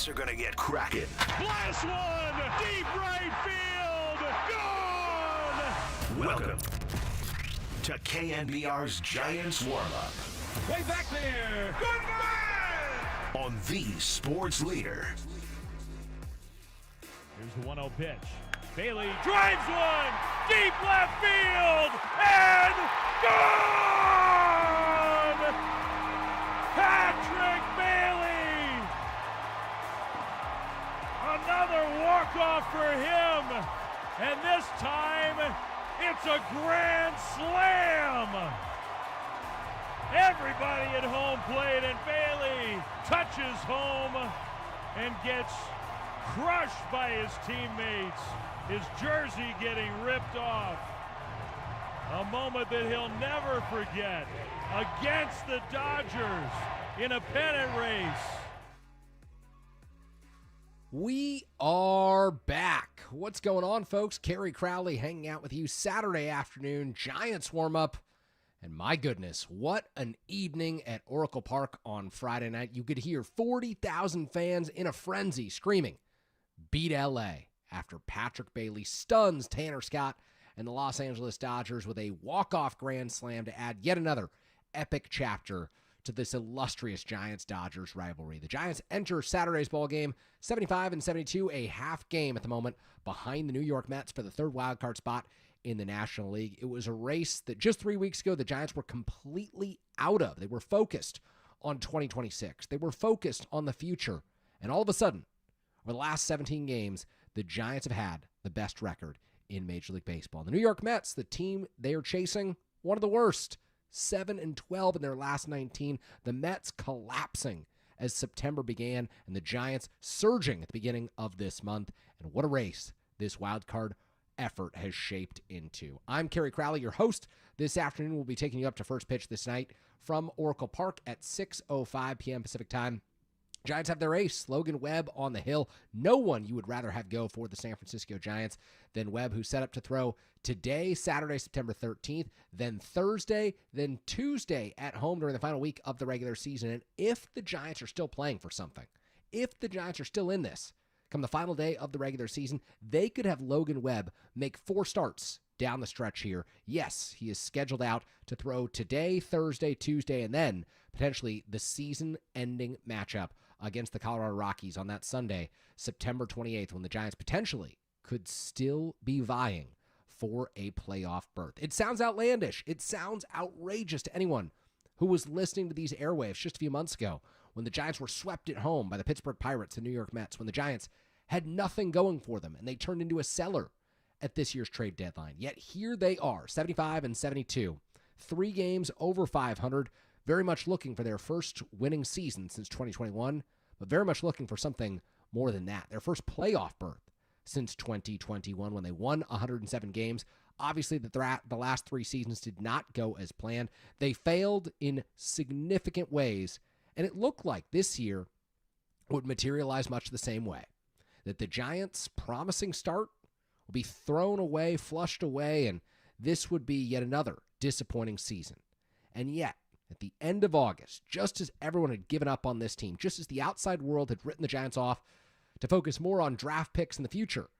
Giants are going to get cracking. Blast one! Deep right field! Gone! Welcome to KNBR's Giants Warm-Up. Way back there! Goodbye! On the sports leader. Here's the 1-0 pitch. Bailey drives one! Deep left field! And gone! Patrick Bailey! Another walk-off for him! And this time, it's a grand slam! Everybody at home plate, and Bailey touches home and gets crushed by his teammates. His jersey getting ripped off. A moment that he'll never forget against the Dodgers in a pennant race. We are back. What's going on, folks? Kerry, Crowley hanging out with you Saturday afternoon, Giants warm-up. And my goodness, what an evening at Oracle Park on Friday night. You could hear 40,000 fans in a frenzy screaming, "Beat LA," after Patrick Bailey stuns Tanner Scott and the Los Angeles Dodgers with a walk-off grand slam to add yet another epic chapter to this illustrious Giants-Dodgers rivalry. The Giants enter Saturday's ball game 75-72, a half game at the moment behind the New York Mets for the third wildcard spot in the National League. It was a race that just 3 weeks ago the Giants were completely out of. They were focused on 2026. They were focused on the future. And all of a sudden, over the last 17 games, the Giants have had the best record in Major League Baseball. The New York Mets, the team they are chasing, one of the worst. 7-12 in their last 19. The Mets collapsing as September began, and the Giants surging at the beginning of this month. And what a race this wild card effort has shaped into. I'm Kerry Crowley, your host. This afternoon, we'll be taking you up to first pitch this night from Oracle Park at 6:05 p.m. Pacific time. Giants have their ace, Logan Webb, on the hill. No one you would rather have go for the San Francisco Giants than Webb, who's set up to throw today, Saturday, September 13th, then Thursday, then Tuesday at home during the final week of the regular season. And if the Giants are still playing for something, if the Giants are still in this, come the final day of the regular season, they could have Logan Webb make 4 starts down the stretch here. Yes, he is scheduled out to throw today, Thursday, Tuesday, and then potentially the season-ending matchup against the Colorado Rockies on that Sunday, September 28th, when the Giants potentially could still be vying for a playoff berth. It sounds outlandish. It sounds outrageous to anyone who was listening to these airwaves just a few months ago when the Giants were swept at home by the Pittsburgh Pirates and New York Mets, when the Giants had nothing going for them and they turned into a seller at this year's trade deadline. Yet here they are, 75-72, 3 games over 500, very much looking for their first winning season since 2021, but very much looking for something more than that. Their first playoff berth since 2021 when they won 107 games. Obviously, the last 3 seasons did not go as planned. They failed in significant ways, and it looked like this year would materialize much the same way, that the Giants' promising start will be thrown away, flushed away, and this would be yet another disappointing season. And yet, at the end of August, just as everyone had given up on this team, just as the outside world had written the Giants off to focus more on draft picks in the future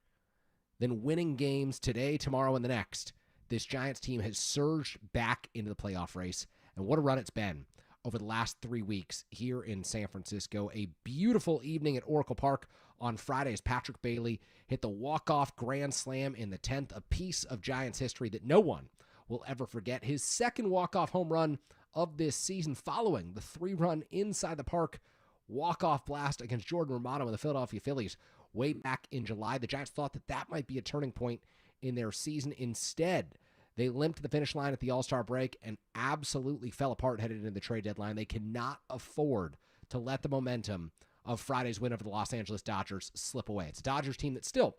than winning games today, tomorrow, and the next, this Giants team has surged back into the playoff race. And what a run it's been over the last 3 weeks here in San Francisco. A beautiful evening at Oracle Park on Friday as Patrick Bailey hit the walk-off grand slam in the 10th, a piece of Giants history that no one will ever forget. His second walk-off home run of this season following the 3-run inside the park walk-off blast against Jordan Romano and the Philadelphia Phillies way back in July. The Giants thought that that might be a turning point in their season. Instead, they limped to the finish line at the All-Star break and absolutely fell apart headed into the trade deadline. They cannot afford to let the momentum of Friday's win over the Los Angeles Dodgers slip away. It's a Dodgers team that's still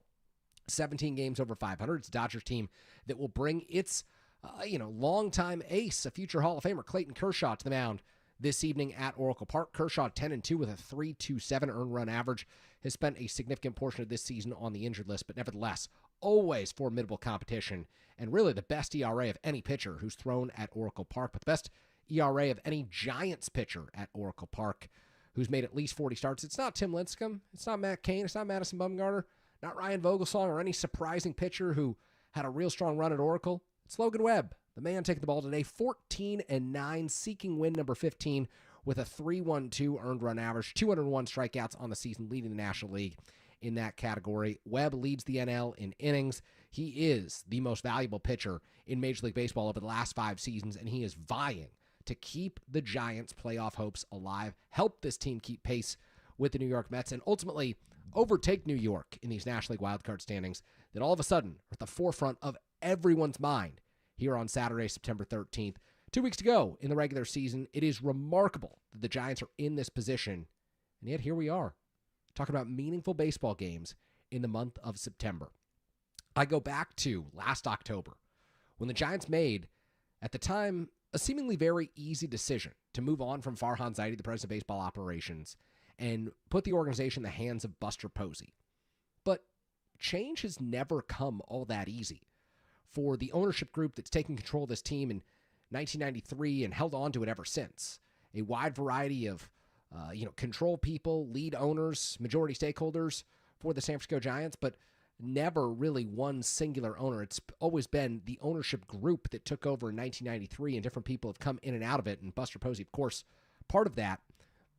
17 games over 500. It's a Dodgers team that will bring its longtime ace, a future Hall of Famer, Clayton Kershaw, to the mound this evening at Oracle Park. Kershaw 10-2 with a 3.27 earned run average, has spent a significant portion of this season on the injured list, but nevertheless, always formidable competition, and really the best ERA of any pitcher who's thrown at Oracle Park, but the best ERA of any Giants pitcher at Oracle Park. who's made at least 40 starts. It's not Tim Lincecum. It's not Matt Cain. It's not Madison Bumgarner. Not Ryan Vogelsong or any surprising pitcher who had a real strong run at Oracle. It's Logan Webb, the man taking the ball today, 14-9, seeking win number 15 with a 3.12 earned run average, 201 strikeouts on the season, leading the National League in that category. Webb leads the NL in innings. He is the most valuable pitcher in Major League Baseball over the last 5 seasons, and he is vying to keep the Giants' playoff hopes alive, help this team keep pace with the New York Mets, and ultimately overtake New York in these National League wildcard standings that all of a sudden are at the forefront of everyone's mind here on Saturday, September 13th. 2 weeks to go in the regular season. It is remarkable that the Giants are in this position, and yet here we are, talking about meaningful baseball games in the month of September. I go back to last October when the Giants made, at the time, a seemingly very easy decision to move on from Farhan Zaidi, the president of baseball operations, and put the organization in the hands of Buster Posey. But change has never come all that easy for the ownership group that's taken control of this team in 1993 and held on to it ever since. A wide variety of control people, lead owners, majority stakeholders for the San Francisco Giants, but never really one singular owner. It's always been the ownership group that took over in 1993, and different people have come in and out of it, and Buster Posey, of course, part of that.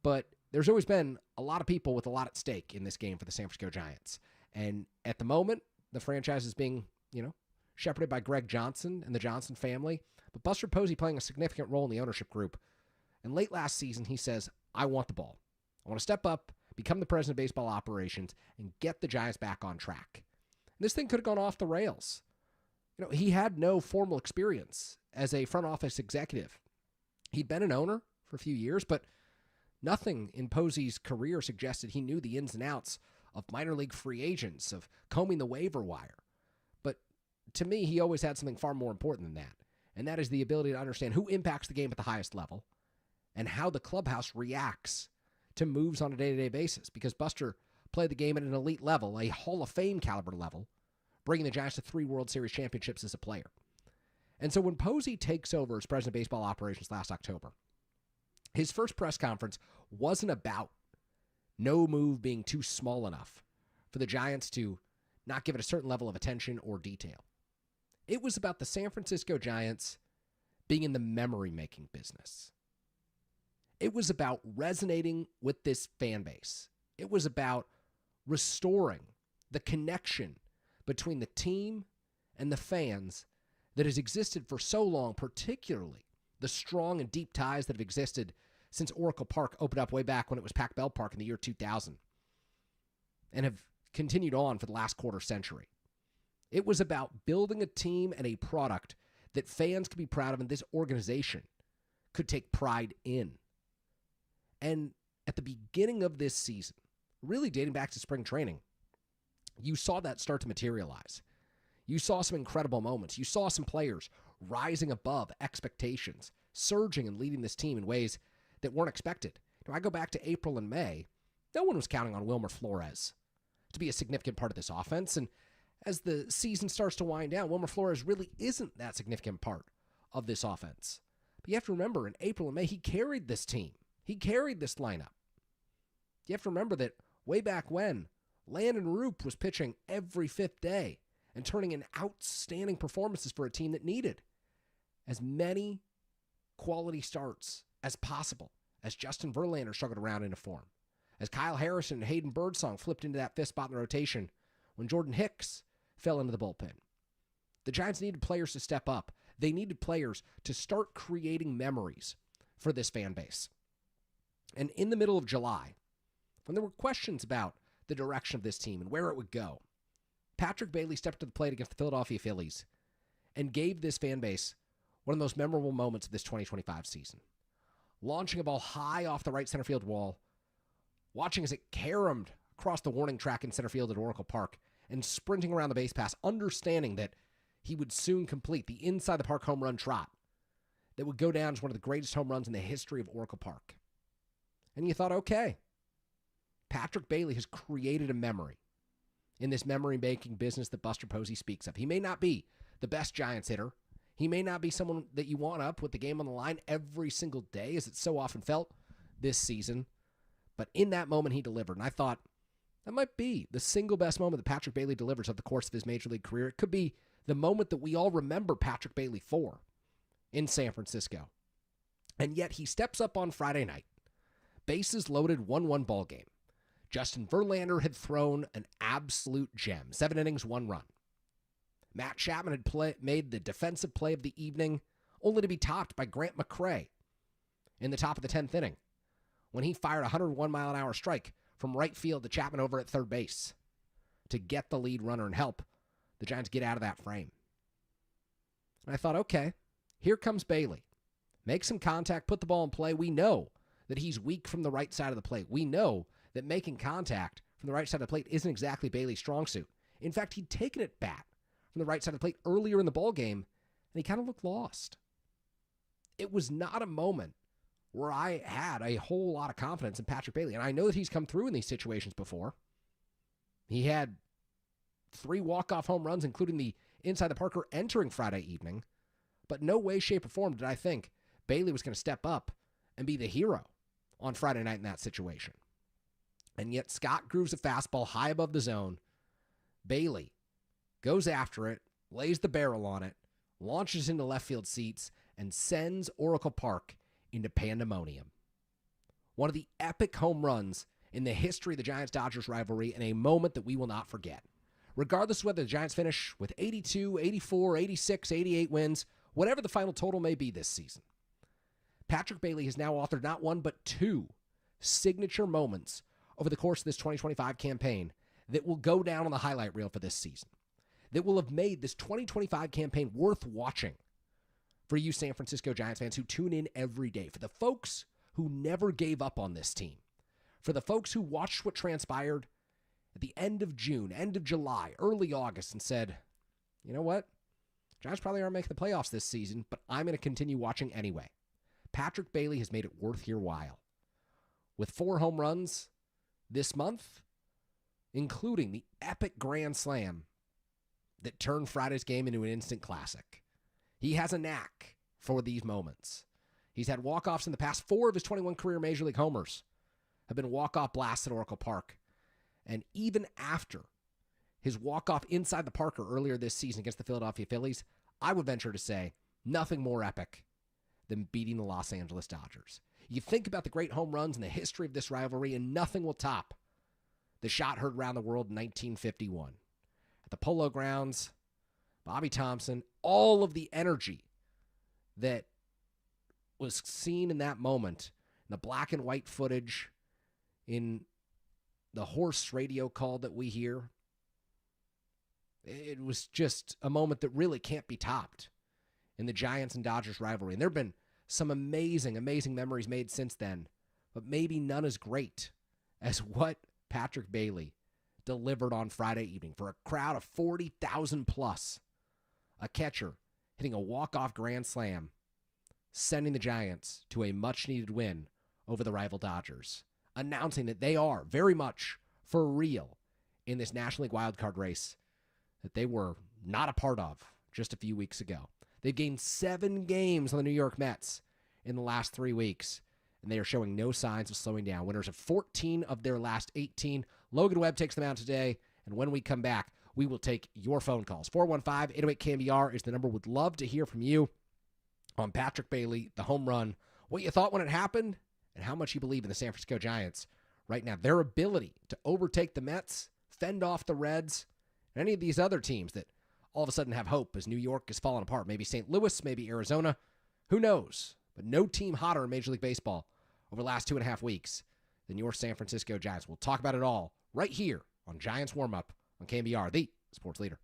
But there's always been a lot of people with a lot at stake in this game for the San Francisco Giants. And at the moment, the franchise is being, shepherded by Greg Johnson and the Johnson family, but Buster Posey playing a significant role in the ownership group. And late last season, he says, I want the ball. I want to step up, become the president of baseball operations, and get the Giants back on track. And this thing could have gone off the rails. He had no formal experience as a front office executive. He'd been an owner for a few years, but nothing in Posey's career suggested he knew the ins and outs of minor league free agents, of combing the waiver wire. But to me, he always had something far more important than that, and that is the ability to understand who impacts the game at the highest level and how the clubhouse reacts to moves on a day-to-day basis, because Buster played the game at an elite level, a Hall of Fame caliber level, bringing the Giants to 3 World Series championships as a player. And so when Posey takes over as president of baseball operations last October, his first press conference wasn't about no move being too small enough for the Giants to not give it a certain level of attention or detail. It was about the San Francisco Giants being in the memory-making business. It was about resonating with this fan base. It was about restoring the connection between the team and the fans that has existed for so long, particularly the strong and deep ties that have existed since Oracle Park opened up way back when it was Pac Bell Park in the year 2000 and have continued on for the last quarter century. It was about building a team and a product that fans could be proud of and this organization could take pride in. And at the beginning of this season, really dating back to spring training, you saw that start to materialize. You saw some incredible moments. You saw some players rising above expectations, surging and leading this team in ways that weren't expected. I go back to April and May, no one was counting on Wilmer Flores to be a significant part of this offense. And as the season starts to wind down, Wilmer Flores really isn't that significant part of this offense. But you have to remember, in April and May, he carried this team. He carried this lineup. You have to remember that way back when, Landon Roop was pitching every 5th day and turning in outstanding performances for a team that needed as many quality starts as possible, as Justin Verlander struggled around into form, as Kyle Harrison and Hayden Birdsong flipped into that 5th spot in the rotation when Jordan Hicks fell into the bullpen. The Giants needed players to step up. They needed players to start creating memories for this fan base. And in the middle of July, when there were questions about the direction of this team and where it would go, Patrick Bailey stepped to the plate against the Philadelphia Phillies and gave this fan base one of the most memorable moments of this 2025 season. Launching a ball high off the right center field wall, watching as it caromed across the warning track in center field at Oracle Park, and sprinting around the base pass, understanding that he would soon complete the inside the park home run trot that would go down as one of the greatest home runs in the history of Oracle Park. And you thought, okay, Patrick Bailey has created a memory in this memory-making business that Buster Posey speaks of. He may not be the best Giants hitter. He may not be someone that you want up with the game on the line every single day, as it so often felt this season. But in that moment, he delivered. And I thought, that might be the single best moment that Patrick Bailey delivers over the course of his Major League career. It could be the moment that we all remember Patrick Bailey for in San Francisco. And yet he steps up on Friday night. Bases loaded, 1-1 ball game. Justin Verlander had thrown an absolute gem. 7 innings, 1 run. Matt Chapman had made the defensive play of the evening, only to be topped by Grant McCray in the top of the 10th inning when he fired a 101-mile-an-hour strike from right field to Chapman over at third base to get the lead runner and help the Giants get out of that frame. And I thought, okay, here comes Bailey. Make some contact, put the ball in play. We know that he's weak from the right side of the plate. We know that making contact from the right side of the plate isn't exactly Bailey's strong suit. In fact, he'd taken it bat from the right side of the plate earlier in the ball game, and he kind of looked lost. It was not a moment where I had a whole lot of confidence in Patrick Bailey, and I know that he's come through in these situations before. He had 3 walk-off home runs, including the inside the Parker entering Friday evening, but no way, shape, or form did I think Bailey was going to step up and be the hero on Friday night in that situation. And yet Scott grooves a fastball high above the zone. Bailey goes after it, lays the barrel on it, launches into left field seats, and sends Oracle Park into pandemonium. One of the epic home runs in the history of the Giants-Dodgers rivalry, and a moment that we will not forget. Regardless of whether the Giants finish with 82, 84, 86, 88 wins, whatever the final total may be this season, Patrick Bailey has now authored not one but 2 signature moments over the course of this 2025 campaign that will go down on the highlight reel for this season, that will have made this 2025 campaign worth watching for you San Francisco Giants fans who tune in every day, for the folks who never gave up on this team, for the folks who watched what transpired at the end of June, end of July, early August, and said, you know what? Giants probably aren't making the playoffs this season, but I'm going to continue watching anyway. Patrick Bailey has made it worth your while. With 4 home runs this month, including the epic grand slam that turned Friday's game into an instant classic. He has a knack for these moments. He's had walk-offs in the past. 4 of his 21 career Major League homers have been walk-off blasts at Oracle Park. And even after his walk-off inside the Parker earlier this season against the Philadelphia Phillies, I would venture to say nothing more epic than beating the Los Angeles Dodgers. You think about the great home runs in the history of this rivalry, and nothing will top the shot heard around the world in 1951. At the Polo Grounds, Bobby Thompson, all of the energy that was seen in that moment, in the black and white footage, in the hoarse radio call that we hear, it was just a moment that really can't be topped in the Giants and Dodgers rivalry. And there have been some amazing, amazing memories made since then, but maybe none as great as what Patrick Bailey delivered on Friday evening for a crowd of 40,000 plus. A catcher hitting a walk-off grand slam, sending the Giants to a much-needed win over the rival Dodgers, announcing that they are very much for real in this National League wildcard race that they were not a part of just a few weeks ago. They've gained 7 games on the New York Mets in the last 3 weeks, and they are showing no signs of slowing down. Winners of 14 of their last 18. Logan Webb takes them out today, and when we come back, we will take your phone calls. 415-808-KNBR is the number. Would love to hear from you on Patrick Bailey, the home run, what you thought when it happened, and how much you believe in the San Francisco Giants right now. Their ability to overtake the Mets, fend off the Reds, and any of these other teams that all of a sudden have hope as New York is falling apart. Maybe St. Louis, maybe Arizona. Who knows? But no team hotter in Major League Baseball over the last 2.5 weeks than your San Francisco Giants. We'll talk about it all right here on Giants Warm Up on KNBR, the sports leader.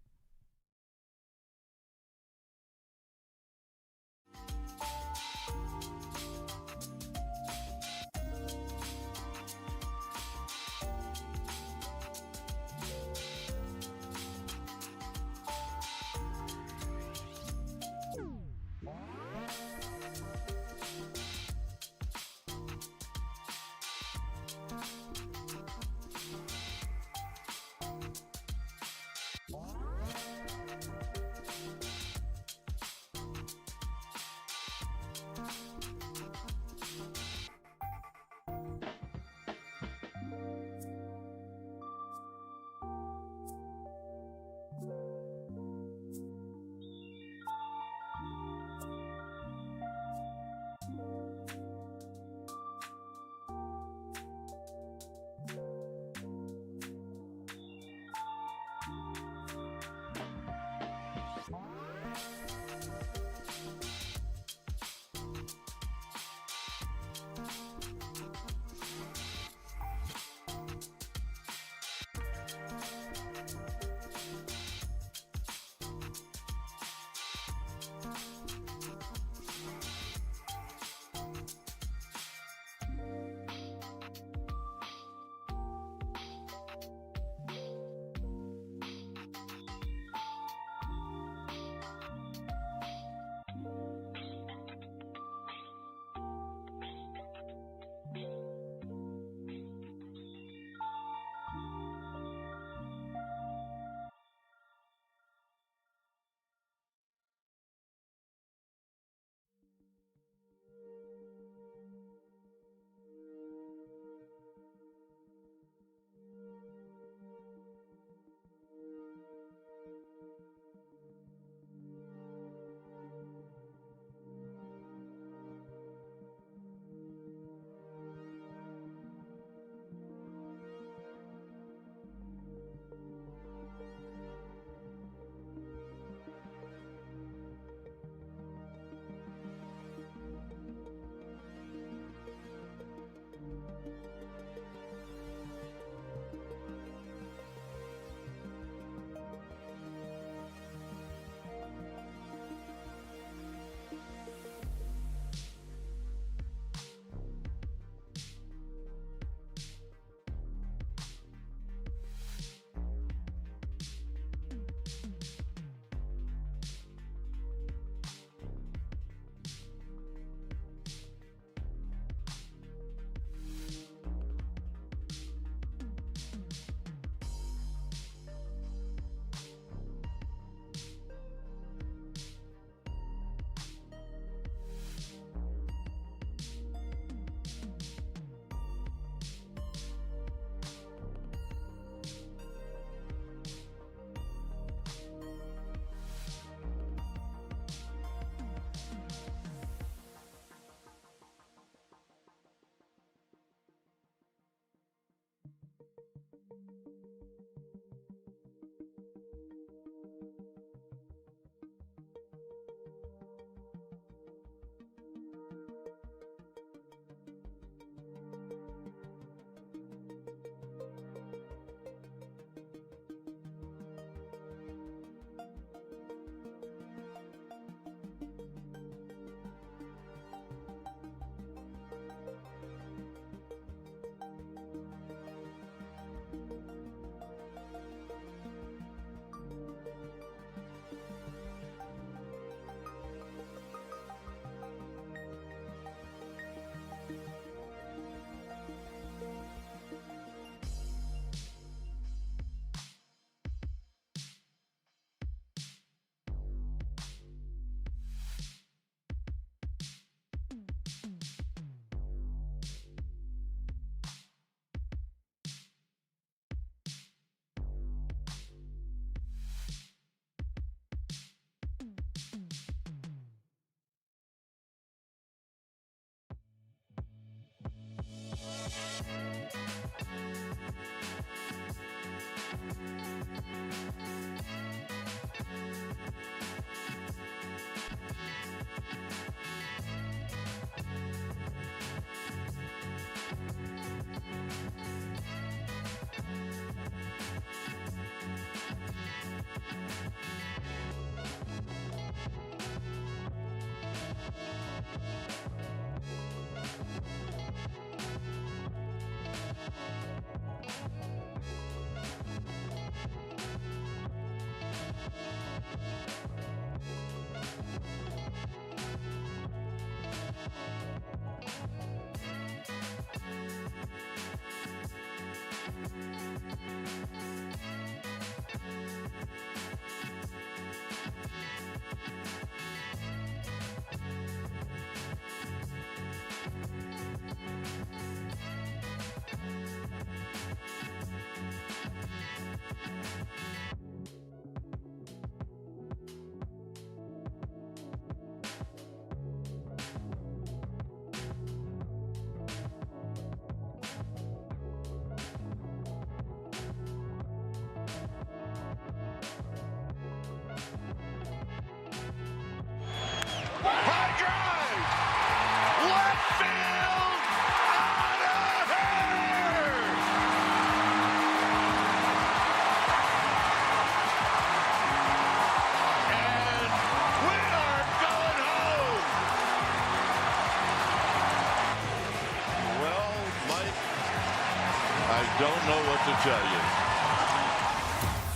don't know what to tell you.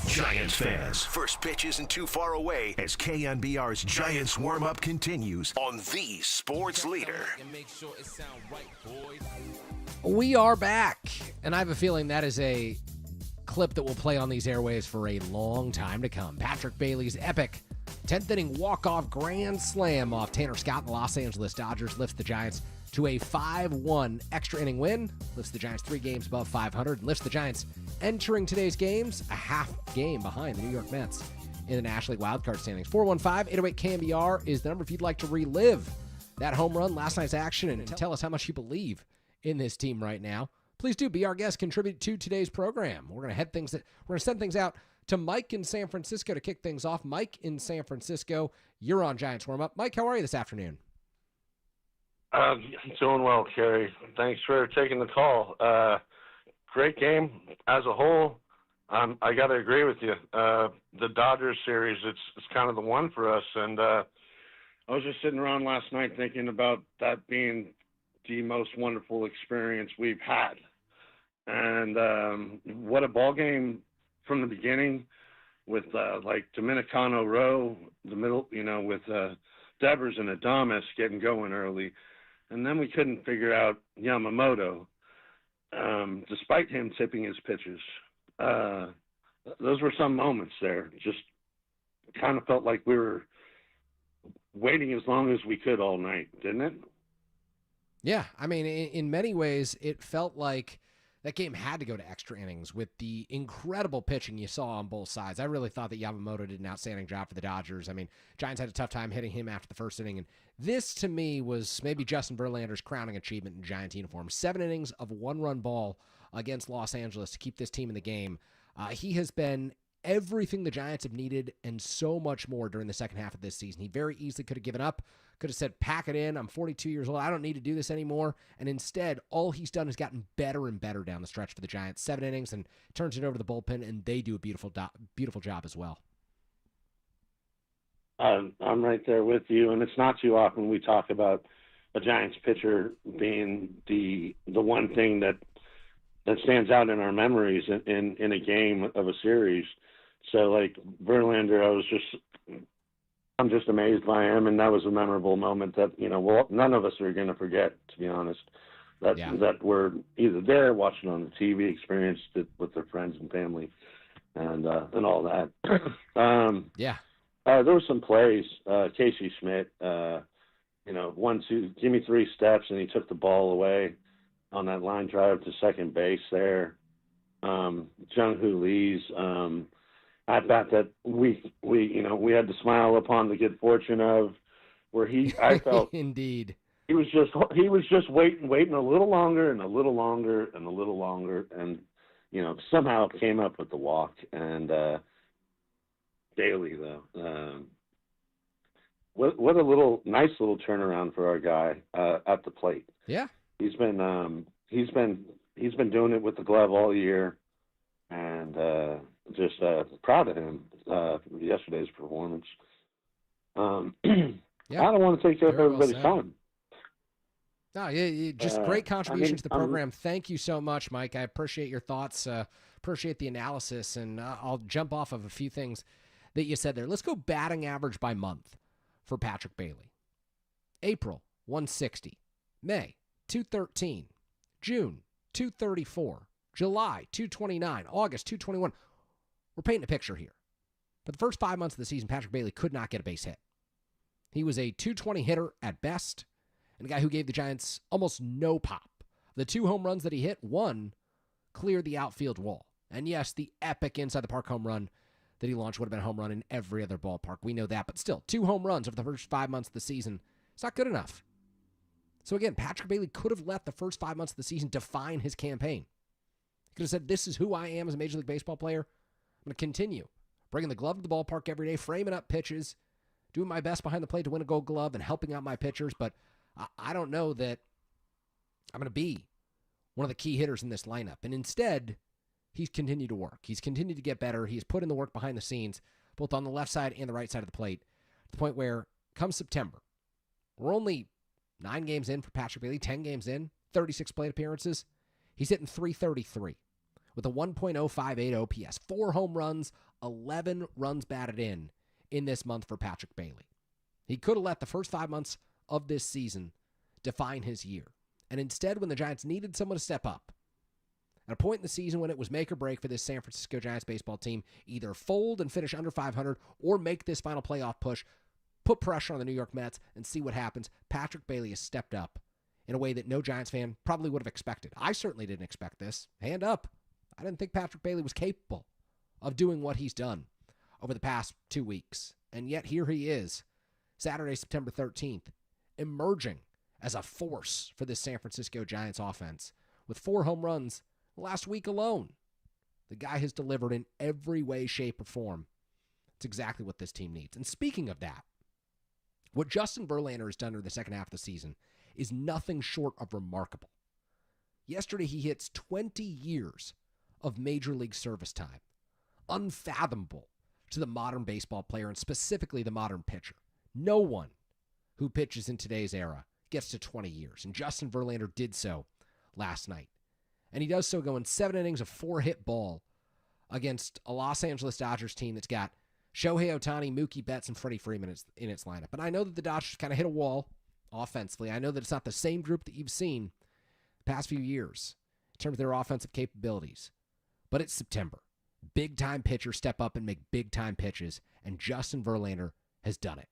Giants fans, first pitch isn't too far away as KNBR's Giants warm-up continues on the sports leader. We are back, and I have a feeling that is a clip that will play on these airwaves for a long time to come. Patrick Bailey's epic 10th inning walk-off grand slam off Tanner Scott and the Los Angeles Dodgers lifts the Giants to a 5-1 extra inning win, lifts the Giants 3 games above 500, and lifts the Giants entering today's games a half game behind the New York Mets in the National League wildcard standings. 415-808-KNBR is the number if you'd like to relive that home run, last night's action, and tell us how much you believe in this team right now. Please do be our guest, contribute to today's program. We're going to send things out to Mike in San Francisco to kick things off. Mike in San Francisco, you're on Giants Warm Up. Mike, how are you this afternoon? Doing well, Kerry. Thanks for taking the call. Great game as a whole. I got to agree with you. The Dodgers series, it's kind of the one for us. And I was just sitting around last night thinking about that being the most wonderful experience we've had. And what a ball game from the beginning with like Dominicano Rowe, the middle, with Devers and Adames getting going early. And then we couldn't figure out Yamamoto, despite him tipping his pitches. Those were some moments there. Just kind of felt like we were waiting as long as we could all night, didn't it? Yeah, I mean, in many ways, it felt like that game had to go to extra innings with the incredible pitching you saw on both sides. I really thought that Yamamoto did an outstanding job for the Dodgers. I mean, Giants had a tough time hitting him after the first inning, and this, to me, was maybe Justin Verlander's crowning achievement in Giants uniform. 7 innings of one-run ball against Los Angeles to keep this team in the game. He has been everything the Giants have needed and so much more during the second half of this season. He very easily could have given up, could have said, pack it in. I'm 42 years old. I don't need to do this anymore. And instead, all he's done is gotten better and better down the stretch for the Giants. 7 innings and turns it over to the bullpen, and they do a beautiful job as well. I'm right there with you, and it's not too often we talk about a Giants pitcher being the one thing that stands out in our memories in a game of a series. So, like, Verlander, I'm just amazed by him, and that was a memorable moment that, none of us are going to forget, to be honest, that we're either there, watching on the TV, experienced it with their friends and family, and all that. There were some plays. Casey Schmidt, 1-2, give me 3 steps, and he took the ball away on that line drive to second base there. Jung-Hoo Lee's at bat that we had to smile upon the good fortune of, where I felt indeed he was just waiting a little longer and a little longer and a little longer, and somehow came up with the walk. And Daly, though, what a nice little turnaround for our guy at the plate. Yeah, he's been doing it with the glove all year, and just proud of him for yesterday's performance. I don't want to take up everybody's time. No, just great contribution to the program. Thank you so much, Mike. I appreciate your thoughts. Appreciate the analysis, and I'll jump off of a few things that you said there. Let's go batting average by month for Patrick Bailey. April, 160. May, 213. June, 234. July, 229. August, 221. We're painting a picture here. For the first 5 months of the season, Patrick Bailey could not get a base hit. He was a 220 hitter at best, and a guy who gave the Giants almost no pop. The 2 home runs that he hit, one cleared the outfield wall. And yes, the epic inside-the-park home run that he launched would have been a home run in every other ballpark. We know that, but still, 2 home runs over the first 5 months of the season. It's not good enough. So again, Patrick Bailey could have let the first 5 months of the season define his campaign. He could have said, this is who I am as a Major League Baseball player. I'm going to continue bringing the glove to the ballpark every day, framing up pitches, doing my best behind the plate to win a Gold Glove, and helping out my pitchers. But I don't know that I'm going to be one of the key hitters in this lineup. And instead, he's continued to work. He's continued to get better. He's put in the work behind the scenes, both on the left side and the right side of the plate, to the point where, come September, we're only 9 games in for Patrick Bailey, 10 games in, 36 plate appearances. He's hitting .333 with a 1.058 OPS, 4 home runs, 11 runs batted in this month for Patrick Bailey. He could have let the first 5 months of this season define his year. And instead, when the Giants needed someone to step up, at a point in the season when it was make or break for this San Francisco Giants baseball team, either fold and finish under 500 or make this final playoff push, put pressure on the New York Mets, and see what happens, Patrick Bailey has stepped up in a way that no Giants fan probably would have expected. I certainly didn't expect this. Hand up. I didn't think Patrick Bailey was capable of doing what he's done over the past 2 weeks. And yet here he is, Saturday, September 13th, emerging as a force for this San Francisco Giants offense with 4 home runs last week alone. The guy has delivered in every way, shape, or form. It's exactly what this team needs. And speaking of that, what Justin Verlander has done in the second half of the season is nothing short of remarkable. Yesterday, he hits 20 years of Major League service time. Unfathomable to the modern baseball player, and specifically the modern pitcher. No one who pitches in today's era gets to 20 years, and Justin Verlander did so last night. And he does so going 7 innings of 4-hit ball against a Los Angeles Dodgers team that's got Shohei Ohtani, Mookie Betts, and Freddie Freeman in its lineup. And I know that the Dodgers kind of hit a wall offensively. I know that it's not the same group that you've seen the past few years in terms of their offensive capabilities. But it's September. Big-time pitchers step up and make big-time pitches, and Justin Verlander has done it.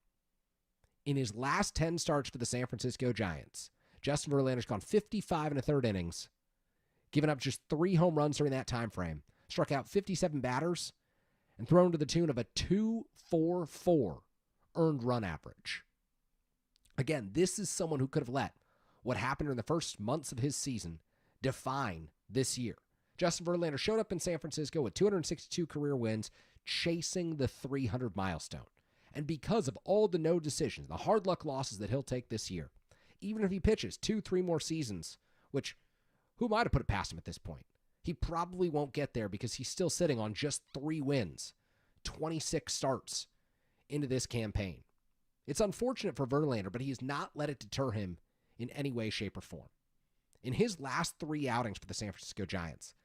In his last 10 starts for the San Francisco Giants, Justin Verlander's gone 55 1/3 innings, given up just 3 home runs during that time frame, struck out 57 batters, and thrown to the tune of a 2.44 earned run average. Again, this is someone who could have let what happened in the first months of his season define this year. Justin Verlander showed up in San Francisco with 262 career wins, chasing the 300 milestone. And because of all the no decisions, the hard luck losses that he'll take this year, even if he pitches 2-3 more seasons, which who might have put it past him at this point? He probably won't get there because he's still sitting on just 3 wins, 26 starts into this campaign. It's unfortunate for Verlander, but he has not let it deter him in any way, shape, or form. In his last 3 outings for the San Francisco Giants,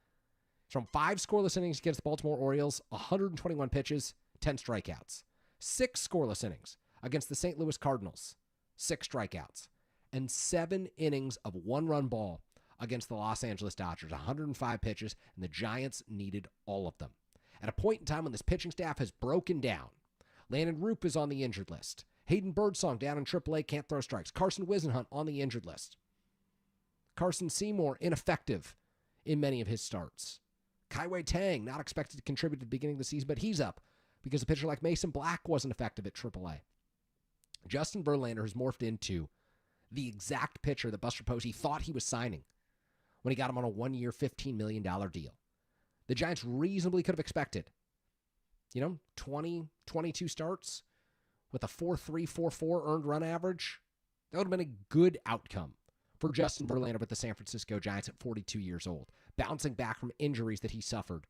from 5 scoreless innings against the Baltimore Orioles, 121 pitches, 10 strikeouts. 6 scoreless innings against the St. Louis Cardinals, 6 strikeouts. And 7 innings of 1-run ball against the Los Angeles Dodgers, 105 pitches, and the Giants needed all of them. At a point in time when this pitching staff has broken down, Landon Roop is on the injured list. Hayden Birdsong down in AAA, can't throw strikes. Carson Whisenhunt on the injured list. Carson Seymour ineffective in many of his starts. Kai-Wei Tang not expected to contribute at the beginning of the season, but he's up because a pitcher like Mason Black wasn't effective at AAA. Justin Verlander has morphed into the exact pitcher that Buster Posey thought he was signing when he got him on a 1-year, $15 million deal. The Giants reasonably could have expected, 20, 22 starts with a 4.3, 4.4 earned run average. That would have been a good outcome for Justin Verlander with the San Francisco Giants at 42 years old, bouncing back from injuries that he suffered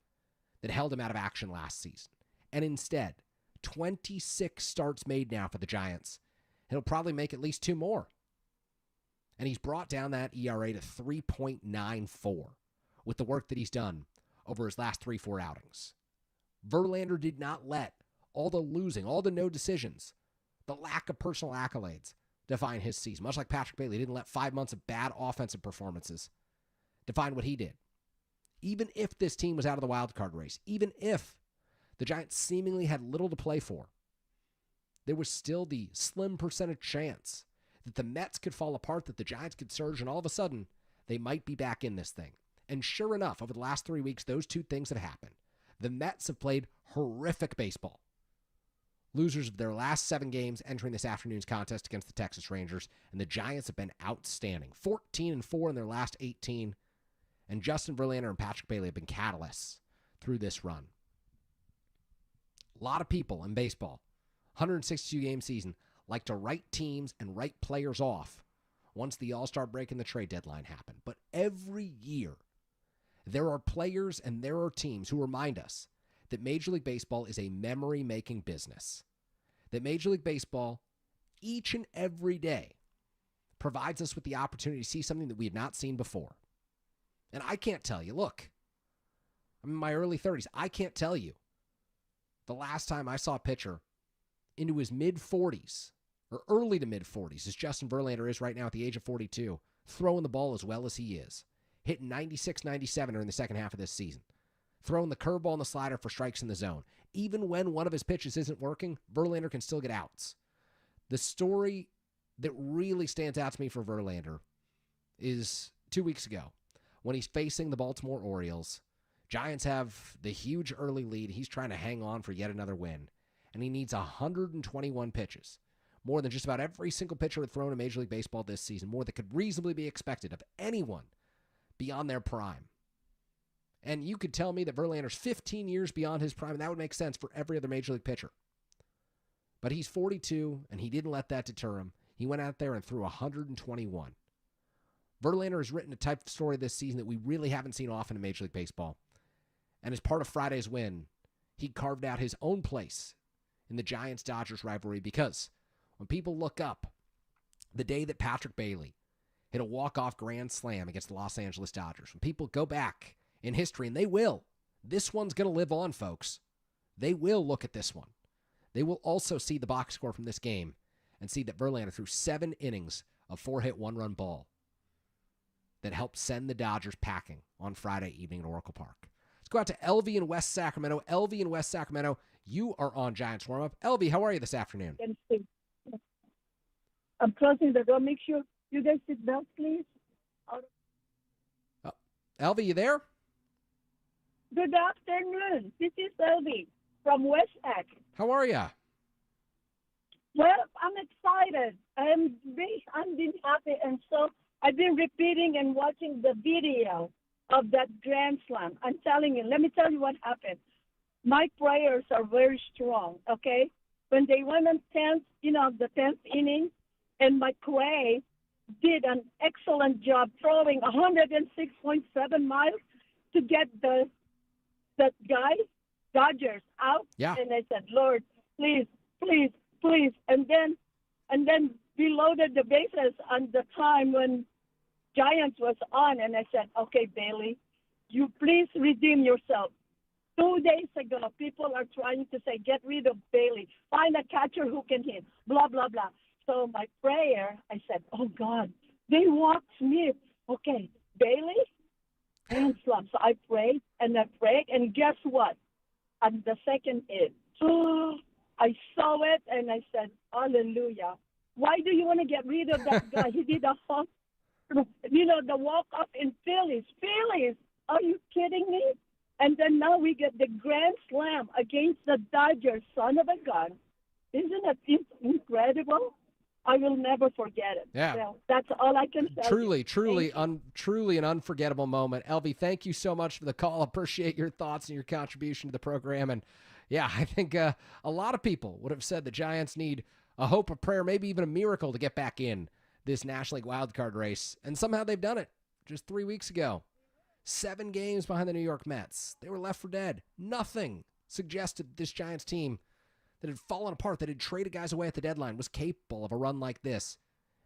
that held him out of action last season. And instead, 26 starts made now for the Giants. He'll probably make at least 2 more. And he's brought down that ERA to 3.94 with the work that he's done over his last 3-4 outings. Verlander did not let all the losing, all the no decisions, the lack of personal accolades define his season. Much like Patrick Bailey didn't let 5 months of bad offensive performances define what he did. Even if this team was out of the wild card race, even if the Giants seemingly had little to play for, there was still the slim percentage chance that the Mets could fall apart, that the Giants could surge, and all of a sudden, they might be back in this thing. And sure enough, over the last 3 weeks, those 2 things have happened. The Mets have played horrific baseball. Losers of their last 7 games entering this afternoon's contest against the Texas Rangers, and the Giants have been outstanding. 14-4 in their last 18, and Justin Verlander and Patrick Bailey have been catalysts through this run. A lot of people in baseball, 162-game season, like to write teams and write players off once the All-Star break and the trade deadline happen. But every year, there are players and there are teams who remind us that Major League Baseball is a memory-making business. That Major League Baseball, each and every day, provides us with the opportunity to see something that we have not seen before. And I can't tell you, look, I'm in my early 30s. I can't tell you the last time I saw a pitcher into his mid-40s, or early to mid-40s, as Justin Verlander is right now at the age of 42, throwing the ball as well as he is. Hitting 96, 97 during the second half of this season. Throwing the curveball and the slider for strikes in the zone. Even when one of his pitches isn't working, Verlander can still get outs. The story that really stands out to me for Verlander is 2 weeks ago when he's facing the Baltimore Orioles. Giants have the huge early lead. He's trying to hang on for yet another win. And he needs 121 pitches. More than just about every single pitcher had thrown in Major League Baseball this season. More than could reasonably be expected of anyone beyond their prime. And you could tell me that Verlander's 15 years beyond his prime, and that would make sense for every other Major League pitcher. But he's 42, and he didn't let that deter him. He went out there and threw 121. Verlander has written a type of story this season that we really haven't seen often in Major League Baseball. And as part of Friday's win, he carved out his own place in the Giants-Dodgers rivalry, because when people look up the day that Patrick Bailey hit a walk-off grand slam against the Los Angeles Dodgers, when people go back in history, and they will, this one's going to live on, folks. They will look at this one. They will also see the box score from this game and see that Verlander threw 7 innings of 4-hit 1-run ball that helped send the Dodgers packing on Friday evening at Oracle Park. Let's go out to Elvie in West Sacramento. Elvie in West Sacramento, you are on Giants Warm-Up. Elvie, how are you this afternoon? I'm closing the door. Make sure you guys sit down, please. Elvie, you there? Good afternoon. This is Elvie from West Sac. How are you? Well, I'm excited. I'm being happy, and so I've been repeating and watching the video of that Grand Slam. I'm telling you, let me tell you what happened. My prayers are very strong, okay? When they went on 10th, the 10th inning, and McRae did an excellent job throwing 106.7 miles to get that guy, Dodgers, out. Yeah. And I said, Lord, please, please, please. And then we loaded the bases on the time when Giants was on, and I said, okay, Bailey, you please redeem yourself. 2 days ago, people are trying to say, get rid of Bailey, find a catcher who can hit, blah, blah, blah. So my prayer, I said, oh, God, they walked Smith. Okay, Bailey, Grand Slam. So I prayed, and guess what? On the second hit, I saw it, and I said, hallelujah. Why do you want to get rid of that guy? He did a whole, the walk-off in Phillies. Phillies, are you kidding me? And then now we get the Grand Slam against the Dodgers, son of a gun. Isn't it incredible? I will never forget it. Yeah. So that's all I can say. Truly an unforgettable moment. LV, thank you so much for the call. Appreciate your thoughts and your contribution to the program. And yeah, I think a lot of people would have said the Giants need a hope, a prayer, maybe even a miracle to get back in this National League wildcard race. And somehow they've done it just 3 weeks ago. 7 games behind the New York Mets. They were left for dead. Nothing suggested this Giants team that had fallen apart, that had traded guys away at the deadline, was capable of a run like this.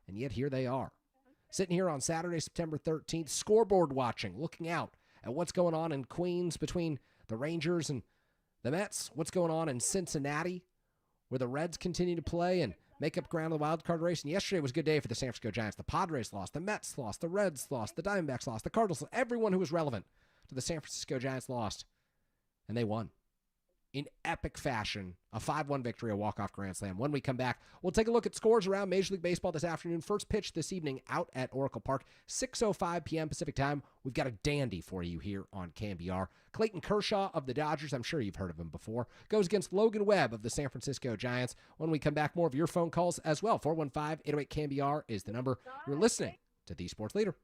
And yet here they are. Sitting here on Saturday, September 13th, scoreboard watching, looking out at what's going on in Queens between the Rangers and the Mets, what's going on in Cincinnati, where the Reds continue to play and make up ground in the wild card race. And yesterday was a good day for the San Francisco Giants. The Padres lost, the Mets lost, the Reds lost, the Diamondbacks lost, the Cardinals lost. Everyone who was relevant to the San Francisco Giants lost. And they won in epic fashion. A 5-1 victory, a walk-off grand slam. When we come back, we'll take a look at scores around Major League Baseball this afternoon. First pitch this evening out at Oracle Park, 6:05 p.m. Pacific time. We've got a dandy for you here on KNBR. Clayton Kershaw of the Dodgers, I'm sure you've heard of him before, goes against Logan Webb of the San Francisco Giants. When we come back, more of your phone calls as well. 415-808-KNBR is the number. You're listening to The Sports Leader.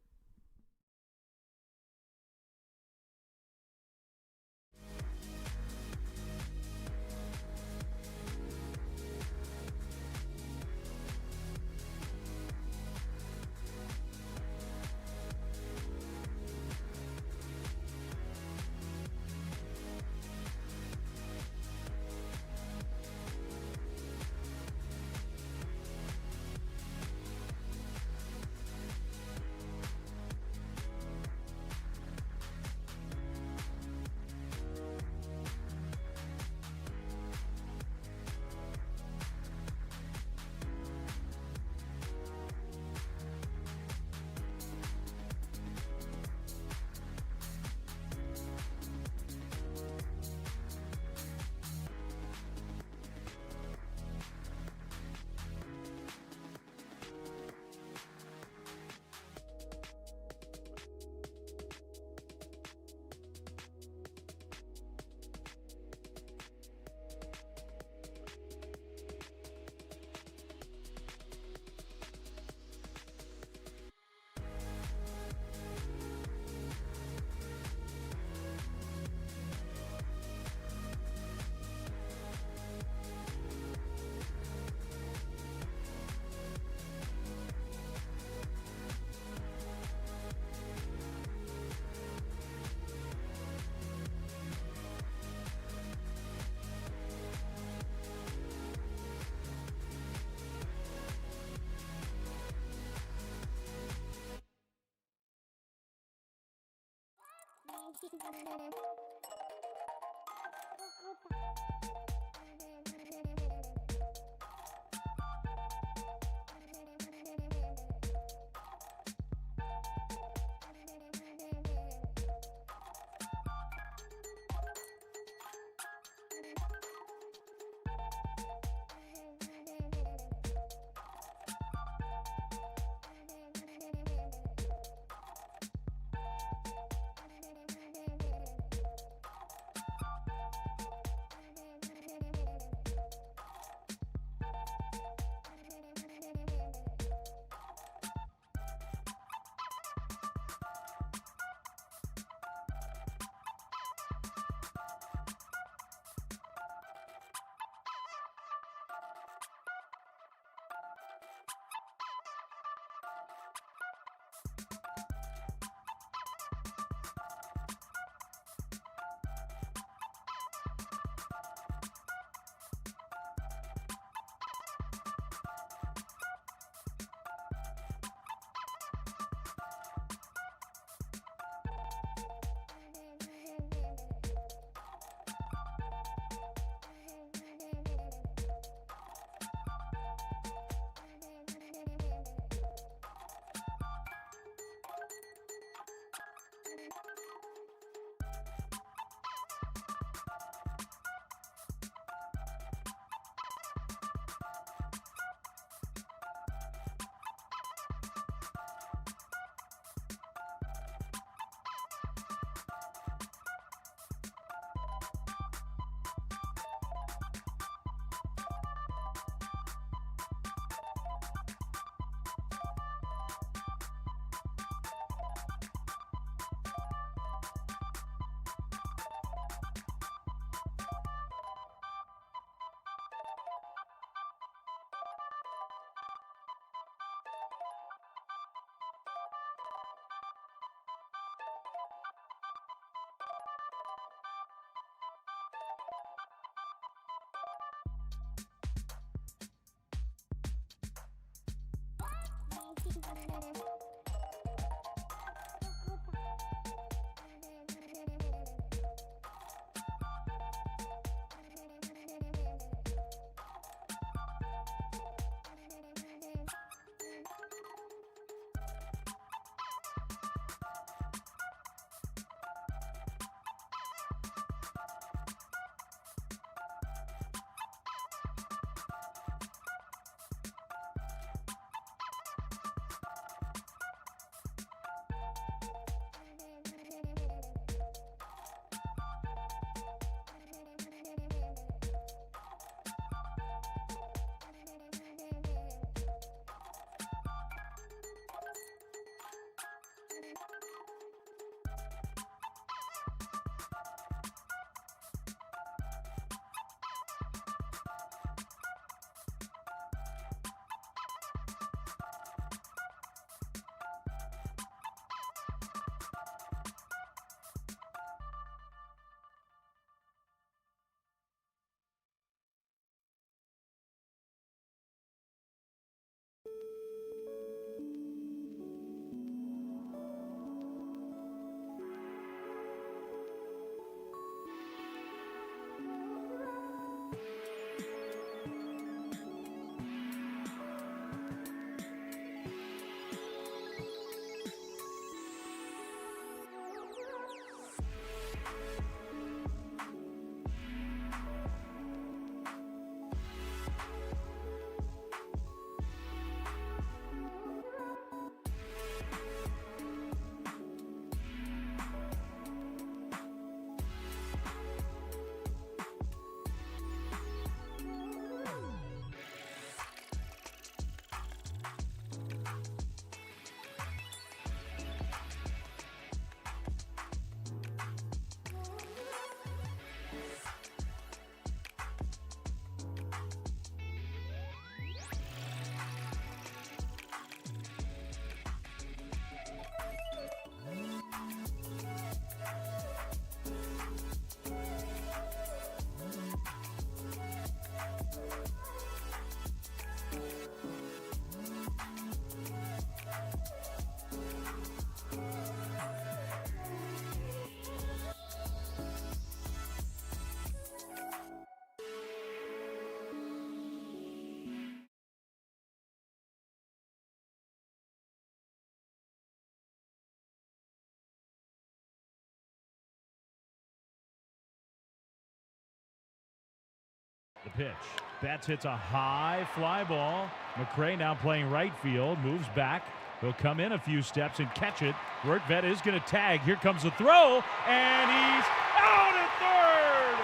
The pitch. Betts hits a high fly ball. McRae now playing right field, moves back. He'll come in a few steps and catch it. Rortvedt is going to tag. Here comes the throw, and he's out at third.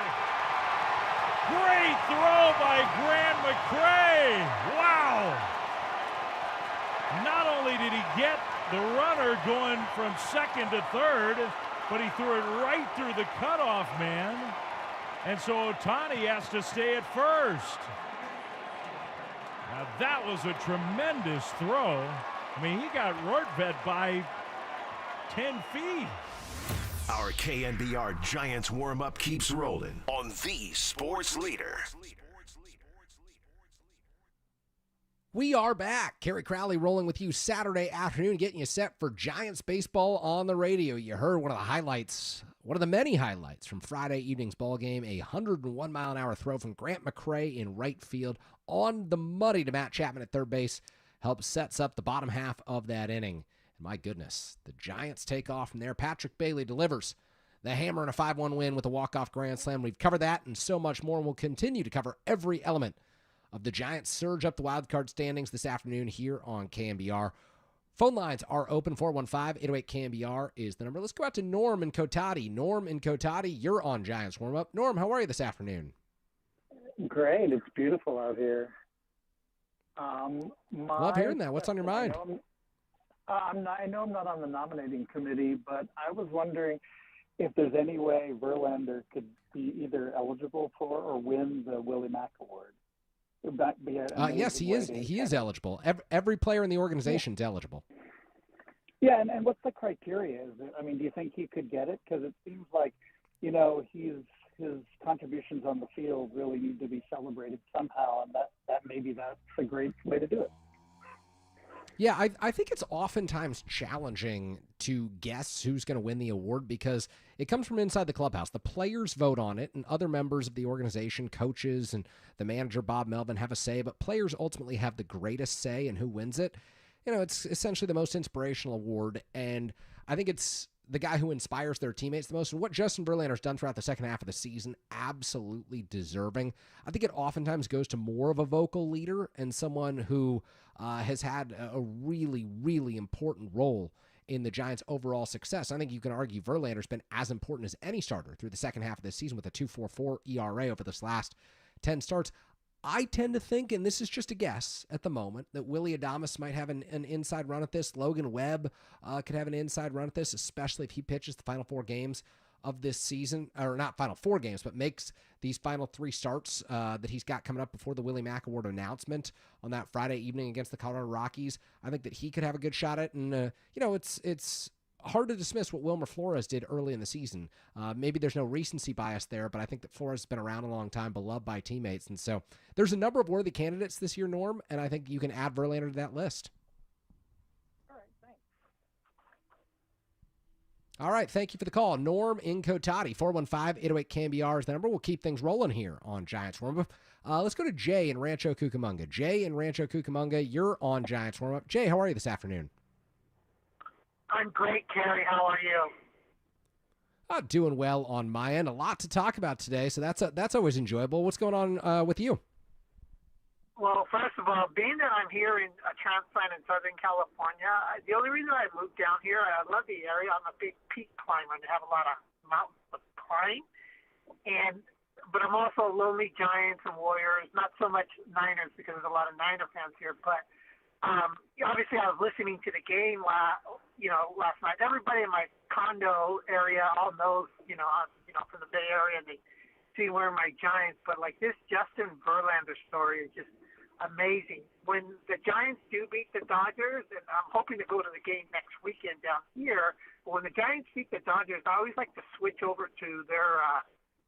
Great throw by Grant McRae. Wow. Not only did he get the runner going from second to third, but he threw it right through the cutoff man. And so Ohtani has to stay at first. Now that was a tremendous throw. I mean, he got Rortvedt by 10 feet. Our KNBR Giants warm-up keeps rolling on the Sports Leader. We are back. Kerry Crowley rolling with you Saturday afternoon, getting you set for Giants baseball on the radio. You heard one of the highlights, one of the many highlights from Friday evening's ball game, a 101-mile-an-hour throw from Grant McRae in right field on the money to Matt Chapman at third base. Helps sets up the bottom half of that inning. And my goodness, the Giants take off from there. Patrick Bailey delivers the hammer in a 5-1 win with a walk-off grand slam. We've covered that and so much more, and we'll continue to cover every element of the Giants' surge up the wildcard standings this afternoon here on KNBR. Phone lines are open. 415-808-KNBR is the number. Let's go out to Norm in Cotati. Norm in Cotati, you're on Giants warm-up. Norm, how are you this afternoon? Great. It's beautiful out here. Love hearing that. What's on your mind? I know I'm not on the nominating committee, but I was wondering if there's any way Verlander could be either eligible for or win the Willie Mack Award. Would that be yes, he is. He is eligible. Every player in the organization is eligible. Yeah, and what's the criteria? Do you think he could get it? Because it seems like, his contributions on the field really need to be celebrated somehow, and that maybe that's a great way to do it. Yeah, I think it's oftentimes challenging to guess who's going to win the award because it comes from inside the clubhouse. The players vote on it, and other members of the organization, coaches, and the manager, Bob Melvin, have a say, but players ultimately have the greatest say in who wins it. It's essentially the most inspirational award, and I think it's the guy who inspires their teammates the most. And what Justin Verlander's done throughout the second half of the season, absolutely deserving. I think it oftentimes goes to more of a vocal leader and someone who has had a really, really important role in the Giants' overall success. I think you can argue Verlander's been as important as any starter through the second half of the season with a 2.44 ERA over this last 10 starts. I tend to think, and this is just a guess at the moment, that Willy Adames might have an inside run at this. Logan Webb could have an inside run at this, especially if he pitches the final 4 games of this season, or not final 4 games, but makes these final 3 starts that he's got coming up before the Willie Mack Award announcement on that Friday evening against the Colorado Rockies. I think that he could have a good shot at it, and it's hard to dismiss what Wilmer Flores did early in the season. Maybe there's no recency bias there, but I think that Flores has been around a long time, beloved by teammates. And so there's a number of worthy candidates this year, Norm, and I think you can add Verlander to that list. All right, thanks. All right, thank you for the call. Norm in Cotati, 415-808-KNBR is the number. We'll keep things rolling here on Giants Warm-Up. Let's go to Jay in Rancho Cucamonga. Jay in Rancho Cucamonga, you're on Giants Warm-Up. Jay, how are you this afternoon? I'm great, Kerry. How are you? Doing well on my end. A lot to talk about today, so that's always enjoyable. What's going on with you? Well, first of all, being that I'm here in a transplant in Southern California, the only reason I moved down here, I love the area. I'm a big peak climber and have a lot of mountains to climb. But I'm also lonely Giants and Warriors, not so much Niners because there's a lot of Niner fans here, but obviously I was listening to the game last night. Everybody in my condo area all knows, from the Bay Area, and they see where my Giants. But like this Justin Verlander story is just amazing. When the Giants do beat the Dodgers, and I'm hoping to go to the game next weekend down here, but when the Giants beat the Dodgers, I always like to switch over to their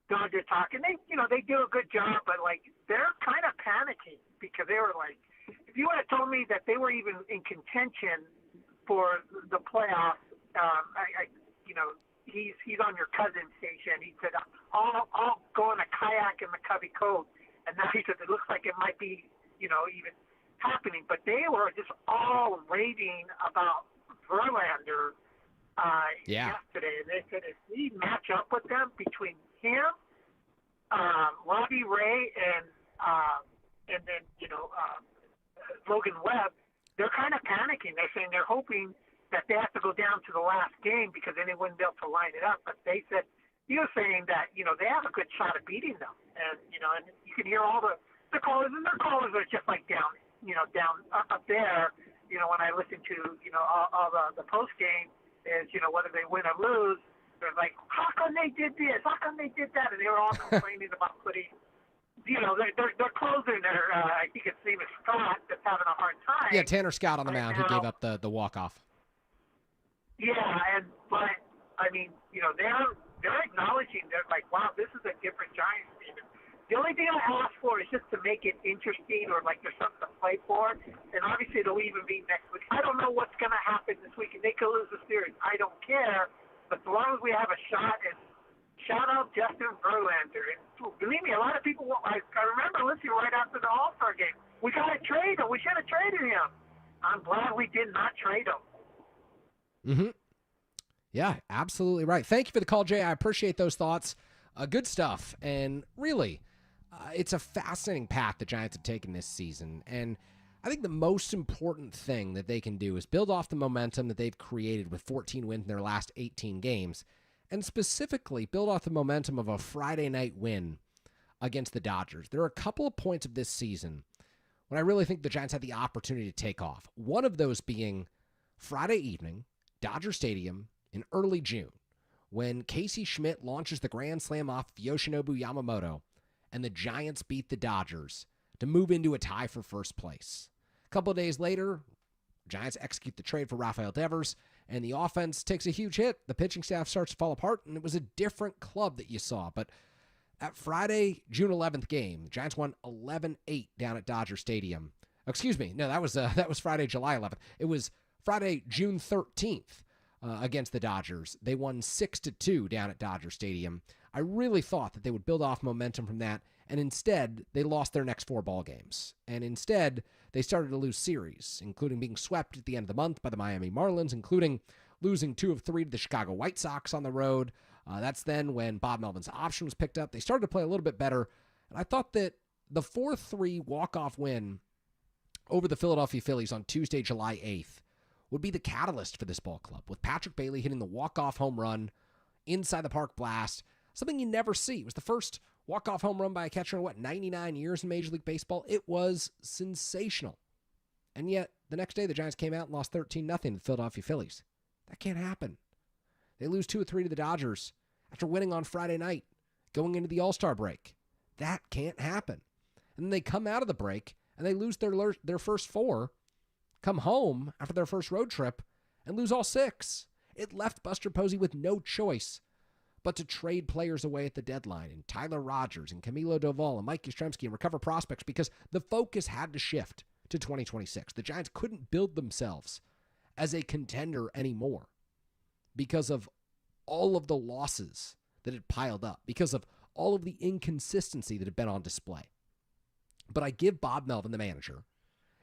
Dodger talk, and they do a good job, but like they're kind of panicking because they were like, if you would have told me that they were even in contention for the playoffs, he's on your cousin's station. He said, I'll go in a kayak in the Covey Cove. And now he said, it looks like it might be, even happening. But they were just all raving about Verlander yesterday. And they said, if we match up with them between him, Robbie Ray, and then, Logan Webb, they're kind of panicking. They're saying they're hoping that they have to go down to the last game because then they wouldn't be able to line it up. But he was saying that, they have a good shot of beating them. And, and you can hear all the callers, and their callers are just like down up there, when I listen to, all the post game is, whether they win or lose, they're like, how come they did this? How come they did that? And they were all complaining about putting, they're closing their, I think his name is Scott, that's having a hard time. Yeah, Tanner Scott on the mound, who gave up the walk-off. Yeah, but, I mean, they're acknowledging, they're like, wow, this is a different Giants team. The only thing I ask for is just to make it interesting or like there's something to play for. And obviously it'll even be next week. I don't know what's going to happen this week. And they could lose the series. I don't care. But as long as we have a shot, and shout out Justin Verlander. And believe me, a lot of people, I remember listening right after the All-Star game. We got to trade him. We should have traded him. I'm glad we did not trade him. Mm-hmm. Yeah, absolutely right. Thank you for the call, Jay. I appreciate those thoughts. Good stuff. And really, it's a fascinating path the Giants have taken this season. And I think the most important thing that they can do is build off the momentum that they've created with 14 wins in their last 18 games, and specifically build off the momentum of a Friday night win against the Dodgers. There are a couple of points of this season when I really think the Giants had the opportunity to take off. One of those being Friday evening, Dodger Stadium in early June, when Casey Schmidt launches the grand slam off Yoshinobu Yamamoto, and the Giants beat the Dodgers to move into a tie for first place. A couple of days later, Giants execute the trade for Rafael Devers, and the offense takes a huge hit. The pitching staff starts to fall apart, and it was a different club that you saw. But at Friday, June 11th game, the Giants won 11-8 down at Dodger Stadium Excuse me. No, that was Friday, July 11th. It was Friday, June 13th against the Dodgers. They won 6-2 down at Dodger Stadium. I really thought that they would build off momentum from that, and instead they lost their next 4 ball games. And instead they started to lose series, including being swept at the end of the month by the Miami Marlins, including losing 2 of 3 to the Chicago White Sox on the road. That's then when Bob Melvin's option was picked up. They started to play a little bit better, and I thought that the 4-3 walk-off win over the Philadelphia Phillies on Tuesday, July 8th, would be the catalyst for this ball club, with Patrick Bailey hitting the walk-off home run inside the park blast, something you never see. It was the first walk-off home run by a catcher in, 99 years in Major League Baseball? It was sensational. And yet, the next day, the Giants came out and lost 13-0 to the Philadelphia Phillies. That can't happen. They lose 2 of 3 to the Dodgers after winning on Friday night, going into the All-Star break. That can't happen. And then they come out of the break, and they lose their first 4, come home after their first road trip, and lose all 6. It left Buster Posey with no choice but to trade players away at the deadline, and Tyler Rogers and Camilo Doval and Mike Yastrzemski, and recover prospects, because the focus had to shift to 2026. The Giants couldn't build themselves as a contender anymore because of all of the losses that had piled up, because of all of the inconsistency that had been on display. But I give Bob Melvin, the manager,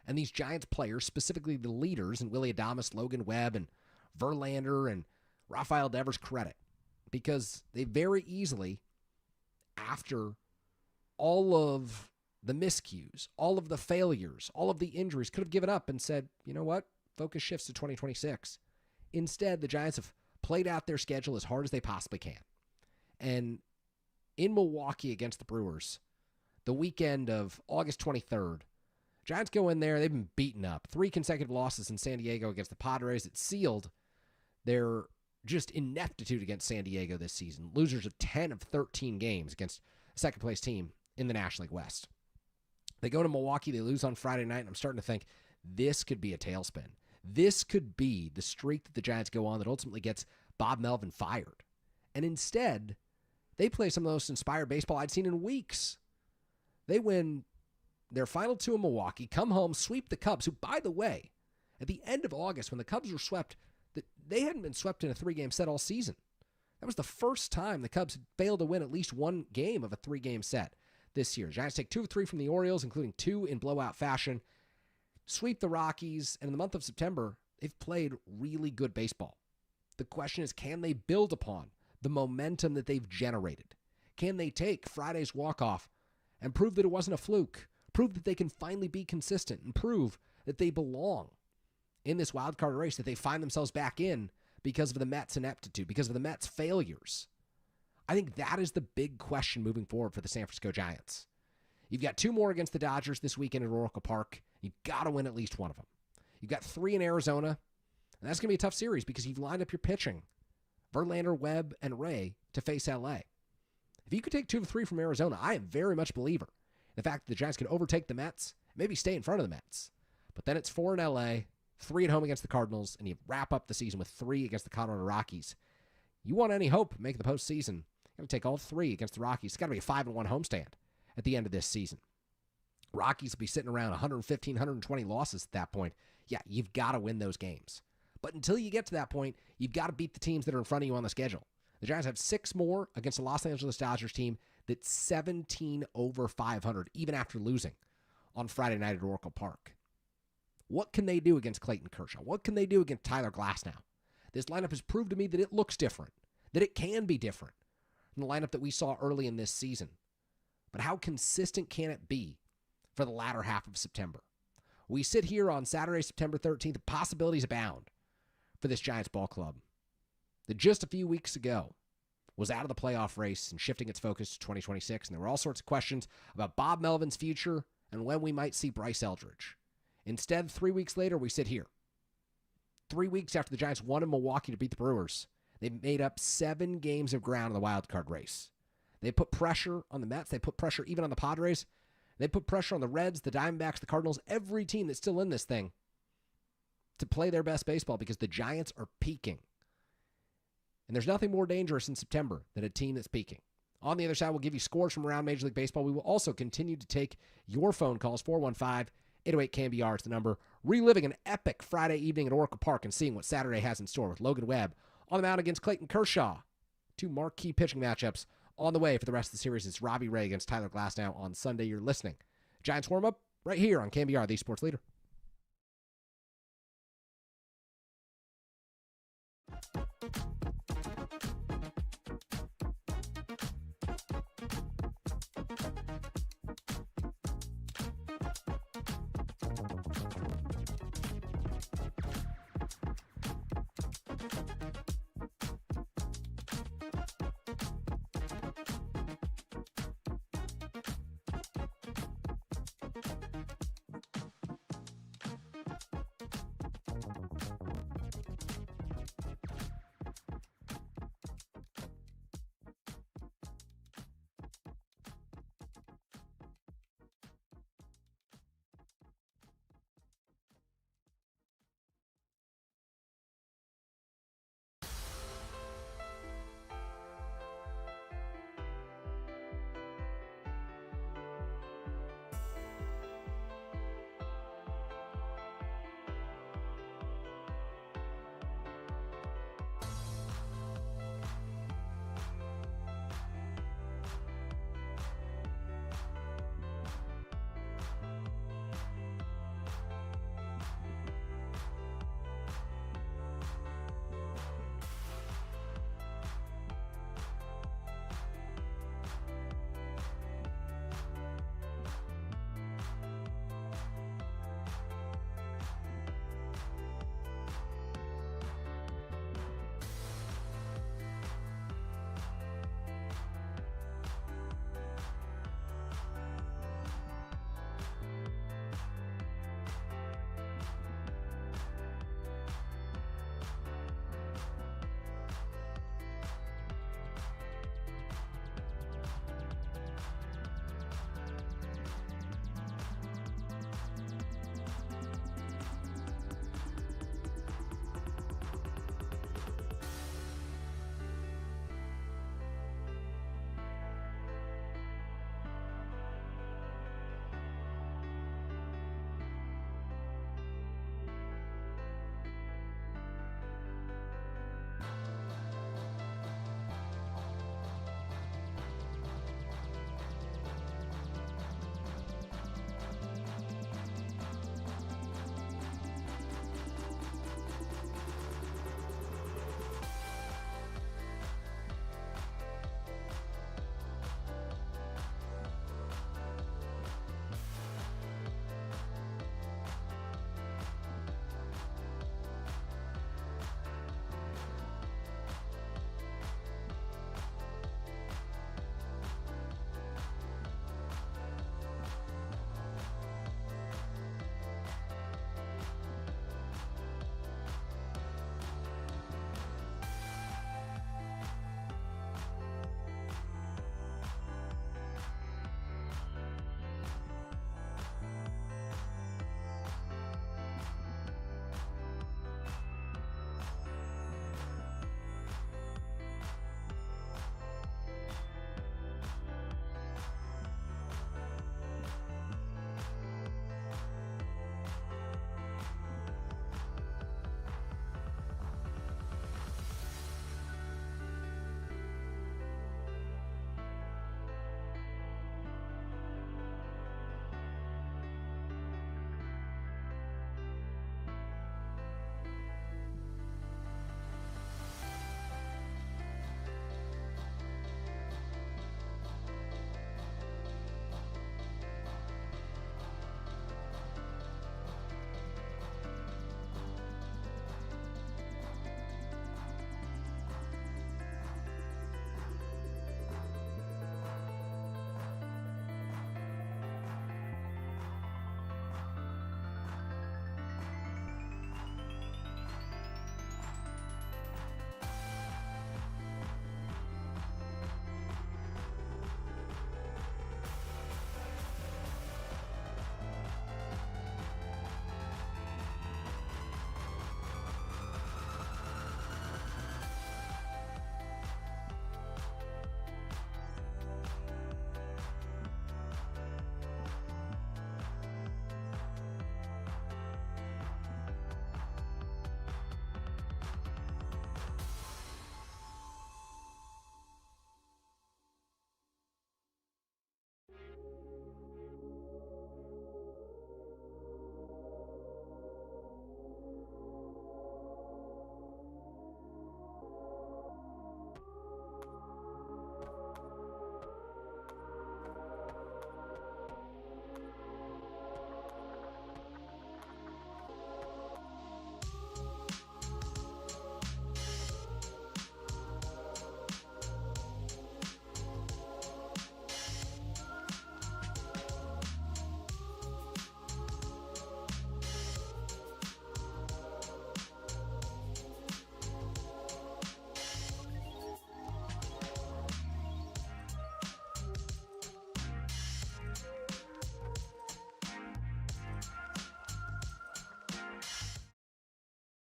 and these Giants players, specifically the leaders, and Willie Adames, Logan Webb, and Verlander, and Rafael Devers, credit, because they very easily, after all of the miscues, all of the failures, all of the injuries, could have given up and said, you know what, focus shifts to 2026. Instead, the Giants have played out their schedule as hard as they possibly can. And in Milwaukee against the Brewers, the weekend of August 23rd, Giants go in there. They've been beaten up. 3 consecutive losses in San Diego against the Padres. It sealed their just ineptitude against San Diego this season. Losers of 10 of 13 games against a second-place team in the National League West. They go to Milwaukee. They lose on Friday night, and I'm starting to think this could be a tailspin. This could be the streak that the Giants go on that ultimately gets Bob Melvin fired. And instead, they play some of the most inspired baseball I'd seen in weeks. They win their final 2 in Milwaukee, come home, sweep the Cubs, who, by the way, at the end of August, when the Cubs were swept, they hadn't been swept in a 3-game set all season. That was the first time the Cubs had failed to win at least 1 game of a 3-game set this year. Giants take 2 of 3 from the Orioles, including 2 in blowout fashion, sweep the Rockies, and in the month of September, they've played really good baseball. The question is, can they build upon the momentum that they've generated? Can they take Friday's walk-off and prove that it wasn't a fluke, prove that they can finally be consistent, and prove that they belong in this wild card race that they find themselves back in because of the Mets' ineptitude, because of the Mets' failures? I think that is the big question moving forward for the San Francisco Giants. You've got 2 more against the Dodgers this weekend at Oracle Park. You've got to win at least one of them. You've got 3 in Arizona, and that's going to be a tough series because you've lined up your pitching, Verlander, Webb, and Ray, to face LA. If you could take 2 of 3 from Arizona, I am very much a believer in the fact that the Giants can overtake the Mets, maybe stay in front of the Mets. But then it's 4 in LA, 3 at home against the Cardinals, and you wrap up the season with 3 against the Colorado Rockies. You want any hope of making the postseason, you got to take all 3 against the Rockies. It's got to be a 5-1 homestand at the end of this season. Rockies will be sitting around 115, 120 losses at that point. Yeah, you've got to win those games. But until you get to that point, you've got to beat the teams that are in front of you on the schedule. The Giants have 6 more against the Los Angeles Dodgers team that's 17 over 500, even after losing on Friday night at Oracle Park. What can they do against Clayton Kershaw? What can they do against Tyler Glasnow? This lineup has proved to me that it looks different, that it can be different from the lineup that we saw early in this season. But how consistent can it be for the latter half of September? We sit here on Saturday, September 13th. Possibilities abound for this Giants ball club that just a few weeks ago was out of the playoff race and shifting its focus to 2026. And there were all sorts of questions about Bob Melvin's future and when we might see Bryce Eldridge. Instead, 3 weeks later, we sit here. 3 weeks after the Giants won in Milwaukee to beat the Brewers, they've made up 7 games of ground in the wild card race. They put pressure on the Mets. They put pressure even on the Padres. They put pressure on the Reds, the Diamondbacks, the Cardinals, every team that's still in this thing to play their best baseball because the Giants are peaking. And there's nothing more dangerous in September than a team that's peaking. On the other side, we'll give you scores from around Major League Baseball. We will also continue to take your phone calls, 808 KNBR is the number. Reliving an epic Friday evening at Oracle Park and seeing what Saturday has in store with Logan Webb on the mound against Clayton Kershaw. Two marquee pitching matchups on the way for the rest of the series. It's Robbie Ray against Tyler Glasnow on Sunday. You're listening. Giants warm-up right here on KNBR, the sports leader.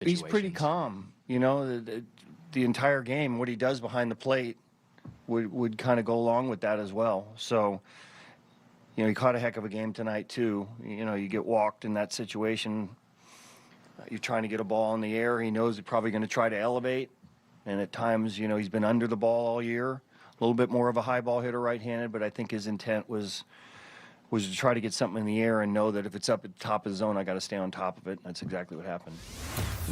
situations. He's pretty calm. You know, the entire game, what he does behind the plate would kind of go along with that as well. So, you know, he caught a heck of a game tonight too. You know, you get walked in that situation. You're trying to get a ball in the air. He knows he's probably going to try to elevate. And at times, you know, he's been under the ball all year. A little bit more of a high ball hitter right-handed, but I think his intent was to try to get something in the air and know that if it's up at the top of the zone, I got to stay on top of it. That's exactly what happened.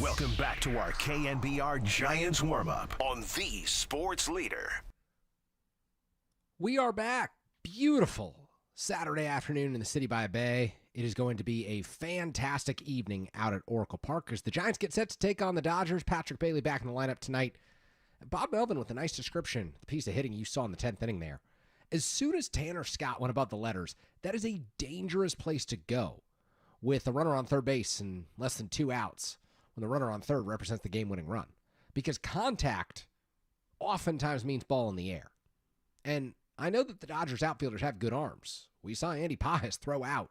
Welcome back to our KNBR Giants warm-up on the Sports Leader. We are back. Beautiful Saturday afternoon in the City by Bay. It is going to be a fantastic evening out at Oracle Park as the Giants get set to take on the Dodgers. Patrick Bailey back in the lineup tonight. Bob Melvin with a nice description, the piece of hitting you saw in the 10th inning there. As soon as Tanner Scott went above the letters, that is a dangerous place to go with a runner on third base and less than 2 outs when the runner on third represents the game-winning run. Because contact oftentimes means ball in the air. And I know that the Dodgers outfielders have good arms. We saw Andy Pajas throw out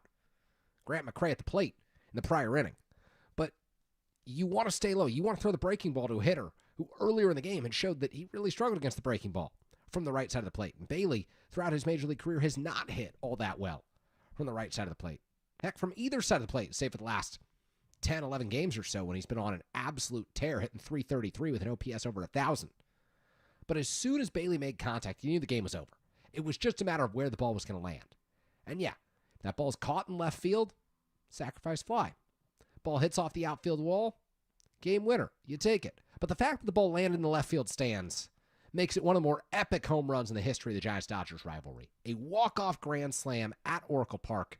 Grant McCray at the plate in the prior inning. But you want to stay low. You want to throw the breaking ball to a hitter who earlier in the game had showed that he really struggled against the breaking ball from the right side of the plate. And Bailey, throughout his major league career, has not hit all that well from the right side of the plate. Heck, from either side of the plate, save for the last 10, 11 games or so when he's been on an absolute tear, hitting .333 with an OPS over 1,000. But as soon as Bailey made contact, you knew the game was over. It was just a matter of where the ball was going to land. And yeah, that ball's caught in left field, sacrifice fly. Ball hits off the outfield wall, game winner. You take it. But the fact that the ball landed in the left field stands makes it one of the more epic home runs in the history of the Giants-Dodgers rivalry. A walk-off grand slam at Oracle Park.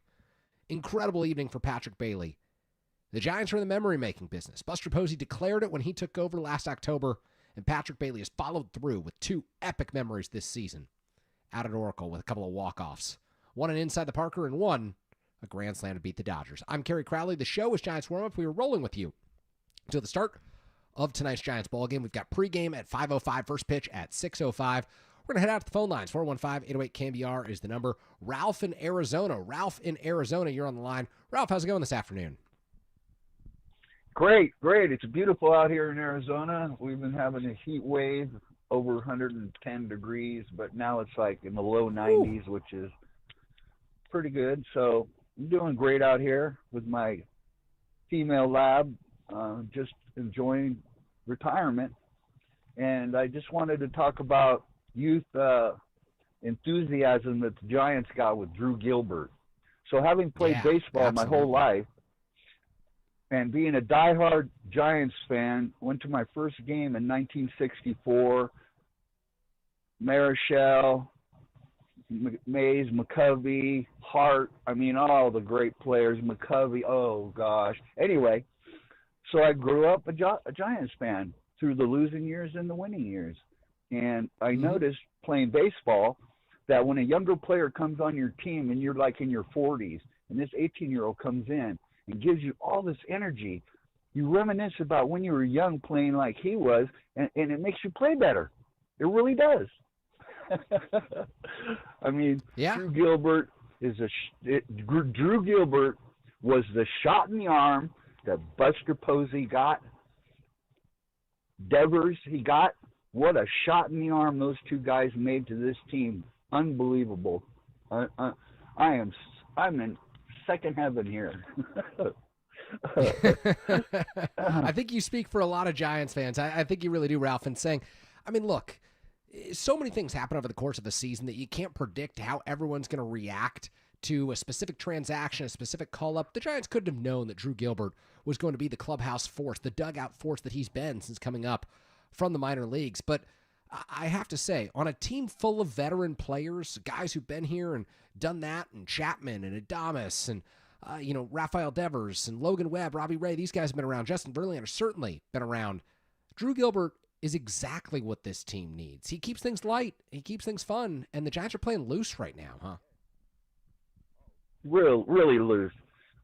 Incredible evening for Patrick Bailey. The Giants are in the memory-making business. Buster Posey declared it when he took over last October, and Patrick Bailey has followed through with 2 epic memories this season out at Oracle with a couple of walk-offs. One an inside the Parker and one a grand slam to beat the Dodgers. I'm Kerry Crowley. The show is Giants Warm-Up. We were rolling with you until the start of tonight's Giants ball game. We've got pregame at 5:05, first pitch at 6:05. We're going to head out to the phone lines. 415-808-KNBR is the number. Ralph in Arizona. Ralph in Arizona, you're on the line. Ralph, how's it going this afternoon? Great. It's beautiful out here in Arizona. We've been having a heat wave over 110 degrees, but now it's like in the low 90s, which is pretty good. So I'm doing great out here with my female lab, just enjoying retirement. And I just wanted to talk about youth enthusiasm that the Giants got with Drew Gilbert. So having played baseball my whole life and being a diehard Giants fan, went to my first game in 1964, Marichal, Mays, McCovey, Hart, I mean, all the great players, McCovey, oh gosh. Anyway, so I grew up a Giants fan through the losing years and the winning years. And I noticed playing baseball that when a younger player comes on your team and you're like in your 40s and this 18-year-old comes in and gives you all this energy, you reminisce about when you were young playing like he was, and it makes you play better. It really does. I mean, Drew Gilbert Drew Gilbert was the shot in the arm that Buster Posey got. Devers, he got. What a shot in the arm those two guys made to this team. Unbelievable. I'm in second heaven here. I think you speak for a lot of Giants fans. I think you really do, Ralph, in saying, I mean, look, so many things happen over the course of a season that you can't predict how everyone's going to react to a specific transaction, a specific call-up. The Giants couldn't have known that Drew Gilbert was going to be the clubhouse force, the dugout force that he's been since coming up from the minor leagues. But I have to say, on a team full of veteran players, guys who've been here and done that, and Chapman and Adames and Rafael Devers and Logan Webb, Robbie Ray, these guys have been around. Justin Verlander certainly been around. Drew Gilbert is exactly what this team needs. He keeps things light. He keeps things fun. And the Giants are playing loose right now, huh? Really loose.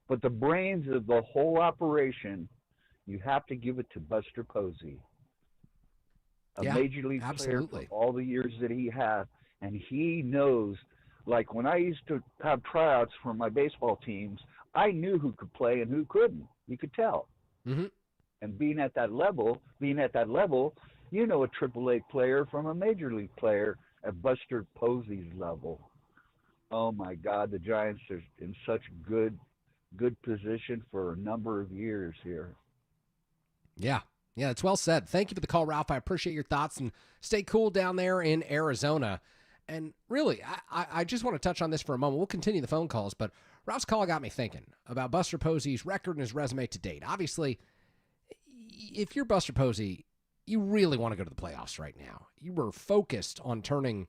But the brains of the whole operation, you have to give it to Buster Posey. A major league player for all the years that he had. And he knows, like when I used to have tryouts for my baseball teams, I knew who could play and who couldn't. You could tell. Mm-hmm. And being at that level, you know a AAA player from a major league player at Buster Posey's level. Oh my God, the Giants are in such good position for a number of years here. Yeah, it's well said. Thank you for the call, Ralph. I appreciate your thoughts, and stay cool down there in Arizona. And really, I just want to touch on this for a moment. We'll continue the phone calls, but Ralph's call got me thinking about Buster Posey's record and his resume to date. Obviously, if you're Buster Posey, you really want to go to the playoffs right now. You were focused on turning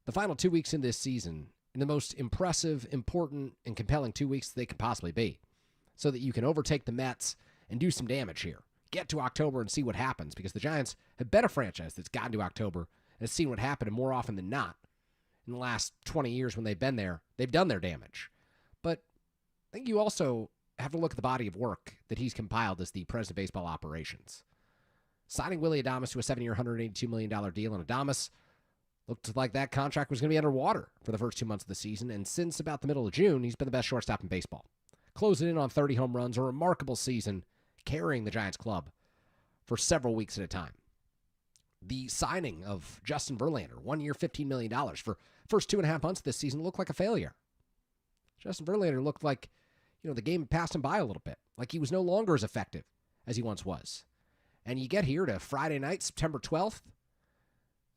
the final 2 weeks in this season in the most impressive, important, and compelling 2 weeks they could possibly be, so that you can overtake the Mets and do some damage here. Get to October and see what happens, because the Giants have been a franchise that's gotten to October and has seen what happened, and more often than not, in the last 20 years when they've been there, they've done their damage. But I think you also have to look at the body of work that he's compiled as the president of baseball operations. Signing Willy Adames to a 7-year, $182 million deal, and Adames looked like that contract was going to be underwater for the first 2 months of the season, and since about the middle of June, he's been the best shortstop in baseball. Closing in on 30 home runs, a remarkable season, carrying the Giants club for several weeks at a time. The signing of Justin Verlander, 1 year, $15 million for first 2.5 months of this season, looked like a failure. Justin Verlander looked like, the game had passed him by a little bit, like he was no longer as effective as he once was. And you get here to Friday night, September 12th,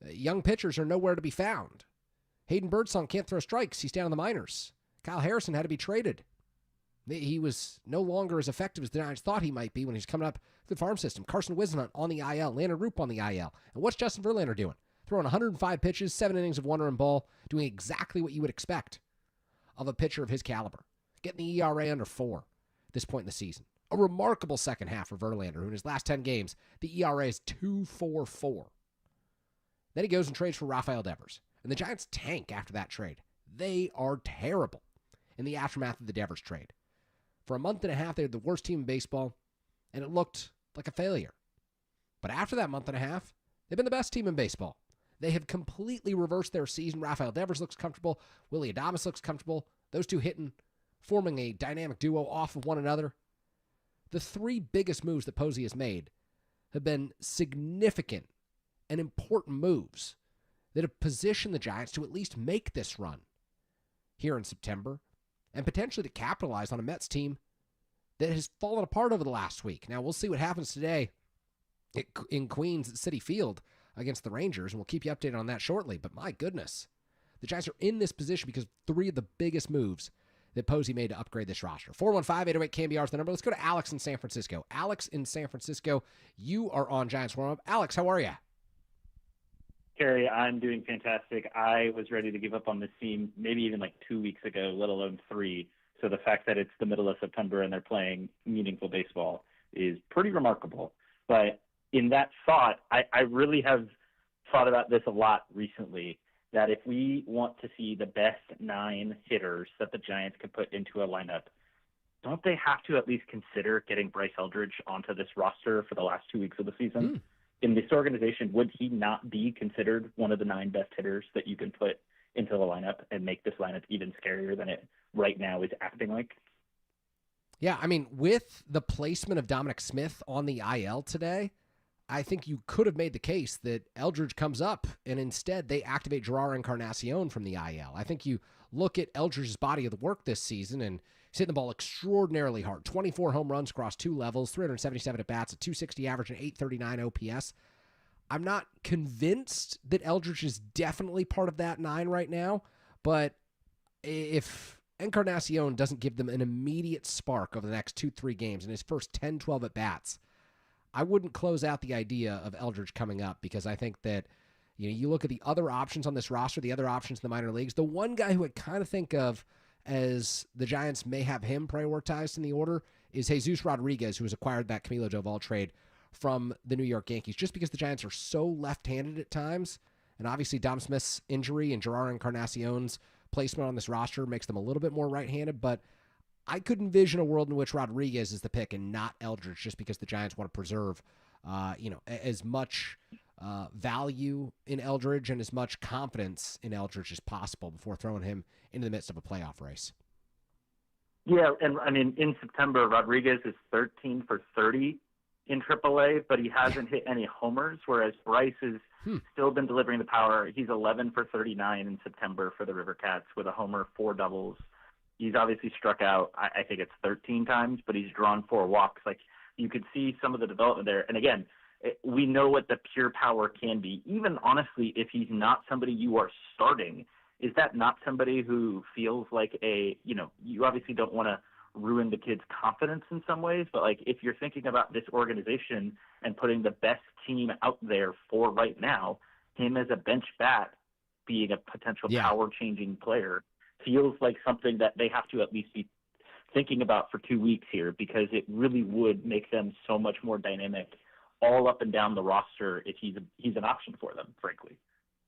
young pitchers are nowhere to be found. Hayden Birdsong can't throw strikes. He's down in the minors. Kyle Harrison had to be traded. He was no longer as effective as the Giants thought he might be when he's coming up the farm system. Carson Wisnant on the IL. Landon Roop on the IL. And what's Justin Verlander doing? Throwing 105 pitches, 7 innings of one-run ball, doing exactly what you would expect of a pitcher of his caliber. Getting the ERA under 4 at this point in the season. A remarkable second half for Verlander, who in his last 10 games, the ERA is 2.44. Then he goes and trades for Rafael Devers. And the Giants tank after that trade. They are terrible in the aftermath of the Devers trade. For a month and a half, they were the worst team in baseball, and it looked like a failure. But after that month and a half, they've been the best team in baseball. They have completely reversed their season. Rafael Devers looks comfortable. Willy Adames looks comfortable. Those two hitting, forming a dynamic duo off of one another. The 3 biggest moves that Posey has made have been significant and important moves that have positioned the Giants to at least make this run here in September and potentially to capitalize on a Mets team that has fallen apart over the last week. Now, we'll see what happens today in Queens at Citi Field against the Rangers, and we'll keep you updated on that shortly. But my goodness, the Giants are in this position because of 3 of the biggest moves that Posey made to upgrade this roster. 415-808 KNBR is the number. Let's go to Alex in San Francisco. Alex in San Francisco, you are on Giants Warm-Up. Alex, how are you? Kerry, I'm doing fantastic. I was ready to give up on this team maybe even like 2 weeks ago, let alone 3. So the fact that it's the middle of September and they're playing meaningful baseball is pretty remarkable. But in that thought, I really have thought about this a lot recently, that if we want to see the best 9 hitters that the Giants could put into a lineup, don't they have to at least consider getting Bryce Eldridge onto this roster for the last 2 weeks of the season? In this organization, would he not be considered one of the 9 best hitters that you can put into the lineup and make this lineup even scarier than it right now is acting like? Yeah, I mean, with the placement of Dominic Smith on the IL today, I think you could have made the case that Eldridge comes up and instead they activate Gerard Encarnacion from the IL. I think you look at Eldridge's body of the work this season and he's hitting the ball extraordinarily hard. 24 home runs across 2 levels, 377 at-bats, a 260 average, and 839 OPS. I'm not convinced that Eldridge is definitely part of that 9 right now, but if Encarnacion doesn't give them an immediate spark over the next 2-3 games in his first 10-12 at-bats, I wouldn't close out the idea of Eldridge coming up, because I think that you look at the other options on this roster, the other options in the minor leagues, the one guy who I kind of think of as the Giants may have him prioritized in the order is Jesus Rodriguez, who was acquired that Camilo Doval trade from the New York Yankees, just because the Giants are so left-handed at times, and obviously Dom Smith's injury and Gerard Encarnacion's placement on this roster makes them a little bit more right-handed, but I could envision a world in which Rodriguez is the pick and not Eldridge, just because the Giants want to preserve, as much value in Eldridge and as much confidence in Eldridge as possible before throwing him into the midst of a playoff race. Yeah, and I mean, in September, Rodriguez is 13 for 30 in AAA, but he hasn't hit any homers, whereas Bryce has still been delivering the power. He's 11 for 39 in September for the River Cats with a homer, 4 doubles. He's obviously struck out, I think it's 13 times, but he's drawn 4 walks. Like, you could see some of the development there. And again, we know what the pure power can be. Even honestly, if he's not somebody you are starting, is that not somebody who feels like you obviously don't want to ruin the kid's confidence in some ways, but like if you're thinking about this organization and putting the best team out there for right now, him as a bench bat being a potential power changing player feels like something that they have to at least be thinking about for 2 weeks here, because it really would make them so much more dynamic all up and down the roster if he's an option for them, frankly.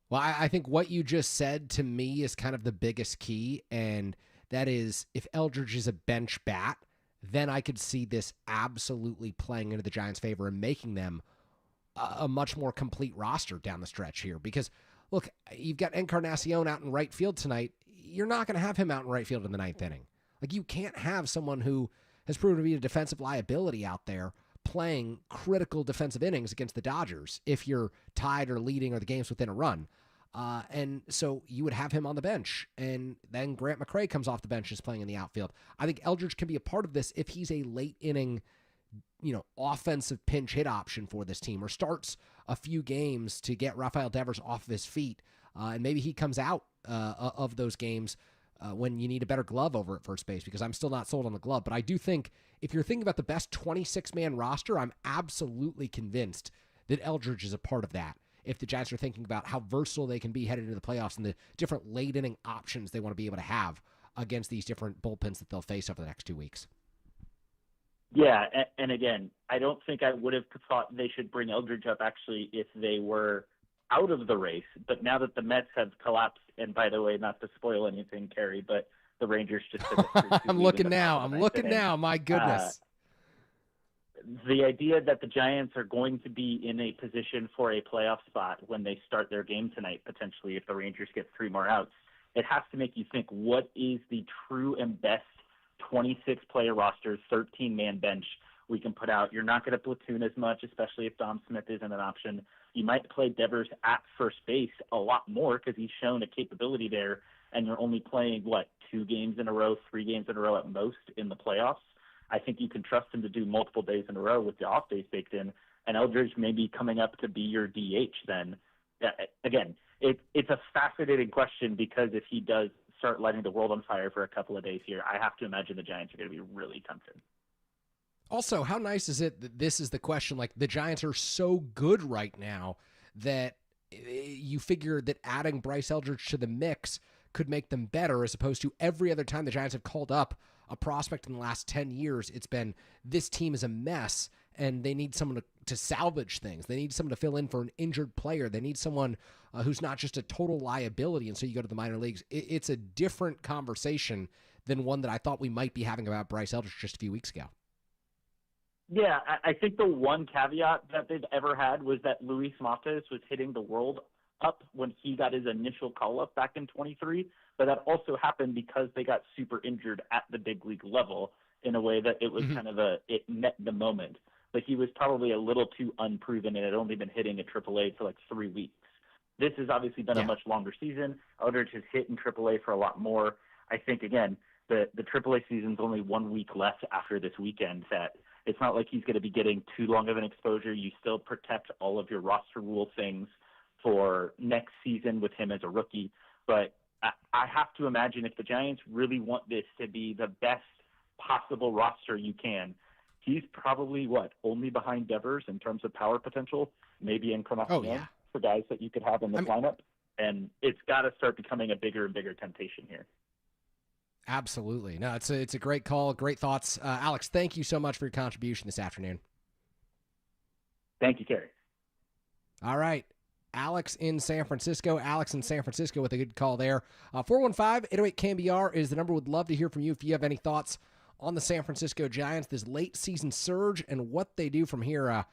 Well, I think what you just said to me is kind of the biggest key, and that is if Eldridge is a bench bat, then I could see this absolutely playing into the Giants' favor and making them a much more complete roster down the stretch here. Because, look, you've got Encarnacion out in right field tonight. You're not going to have him out in right field in the 9th inning. Like, you can't have someone who has proven to be a defensive liability out there playing critical defensive innings against the Dodgers if you're tied or leading or the game's within a run. And so you would have him on the bench, and then Grant McCray comes off the bench, is playing in the outfield. I think Eldridge can be a part of this if he's a late inning, offensive pinch hit option for this team, or starts a few games to get Rafael Devers off of his feet. And maybe he comes out of those games when you need a better glove over at first base, because I'm still not sold on the glove. But I do think if you're thinking about the best 26-man roster, I'm absolutely convinced that Eldridge is a part of that. If the Giants are thinking about how versatile they can be headed into the playoffs and the different late inning options they want to be able to have against these different bullpens that they'll face over the next 2 weeks. Yeah, and again, I don't think I would have thought they should bring Eldridge up actually if they were out of the race. But now that the Mets have collapsed, and by the way, not to spoil anything, Kerry, but the Rangers just took a I'm looking now. My goodness. The idea that the Giants are going to be in a position for a playoff spot when they start their game tonight, potentially, if the Rangers get 3 more outs, it has to make you think, what is the true and best 26-player roster, 13-man bench we can put out? You're not going to platoon as much, especially if Dom Smith isn't an option. You might play Devers at first base a lot more because he's shown a capability there, and you're only playing, 2 games in a row, 3 games in a row at most in the playoffs. I think you can trust him to do multiple days in a row with the off days baked in, and Eldridge may be coming up to be your DH then. Again, it's a fascinating question, because if he does start lighting the world on fire for a couple of days here, I have to imagine the Giants are going to be really tempted. Also, how nice is it that this is the question? Like, the Giants are so good right now that you figure that adding Bryce Eldridge to the mix could make them better, as opposed to every other time the Giants have called up a prospect in the last 10 years, it's been, this team is a mess and they need someone to salvage things. They need someone to fill in for an injured player. They need someone who's not just a total liability. And so you go to the minor leagues. It's a different conversation than one that I thought we might be having about Bryce Eldridge just a few weeks ago. Yeah, I think the one caveat that they've ever had was that Luis Matos was hitting the world up when he got his initial call-up back in 23, but that also happened because they got super injured at the big league level in a way that it was kind of it met the moment. But he was probably a little too unproven and had only been hitting at AAA for 3 weeks. This has obviously been a much longer season. Eldridge has hit in AAA for a lot more. I think, again, the AAA season's only 1 week left after this weekend set. It's not like he's going to be getting too long of an exposure. You still protect all of your roster rule things for next season with him as a rookie. But I have to imagine if the Giants really want this to be the best possible roster you can, he's probably, only behind Devers in terms of power potential, maybe Encarnacion for guys that you could have in the lineup. And it's got to start becoming a bigger and bigger temptation here. Absolutely. No, it's a great call. Great thoughts. Alex, thank you so much for your contribution this afternoon. Thank you, Kerry. All right. Alex in San Francisco. Alex in San Francisco with a good call there. 415-808-KNBR is the number. Would love to hear from you if you have any thoughts on the San Francisco Giants, this late season surge, and what they do from here.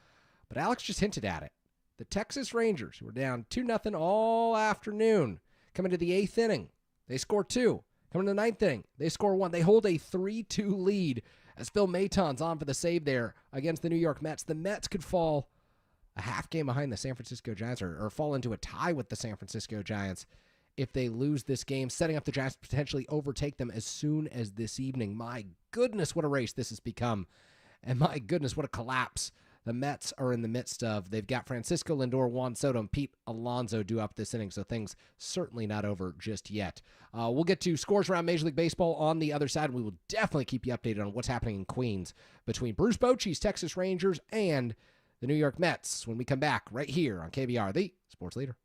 But Alex just hinted at it. The Texas Rangers, who were down 2-0 all afternoon, coming to the 8th inning. They score 2. Coming to the 9th inning, they score 1. They hold a 3-2 lead as Phil Maton's on for the save there against the New York Mets. The Mets could fall a half game behind the San Francisco Giants or fall into a tie with the San Francisco Giants if they lose this game, setting up the Giants to potentially overtake them as soon as this evening. My goodness, what a race this has become. And my goodness, what a collapse the Mets are in the midst of. They've got Francisco Lindor, Juan Soto, and Pete Alonso due up this inning, so things certainly not over just yet. We'll get to scores around Major League Baseball on the other side. We will definitely keep you updated on what's happening in Queens between Bruce Bochy's Texas Rangers and the New York Mets when we come back right here on KNBR, the sports leader.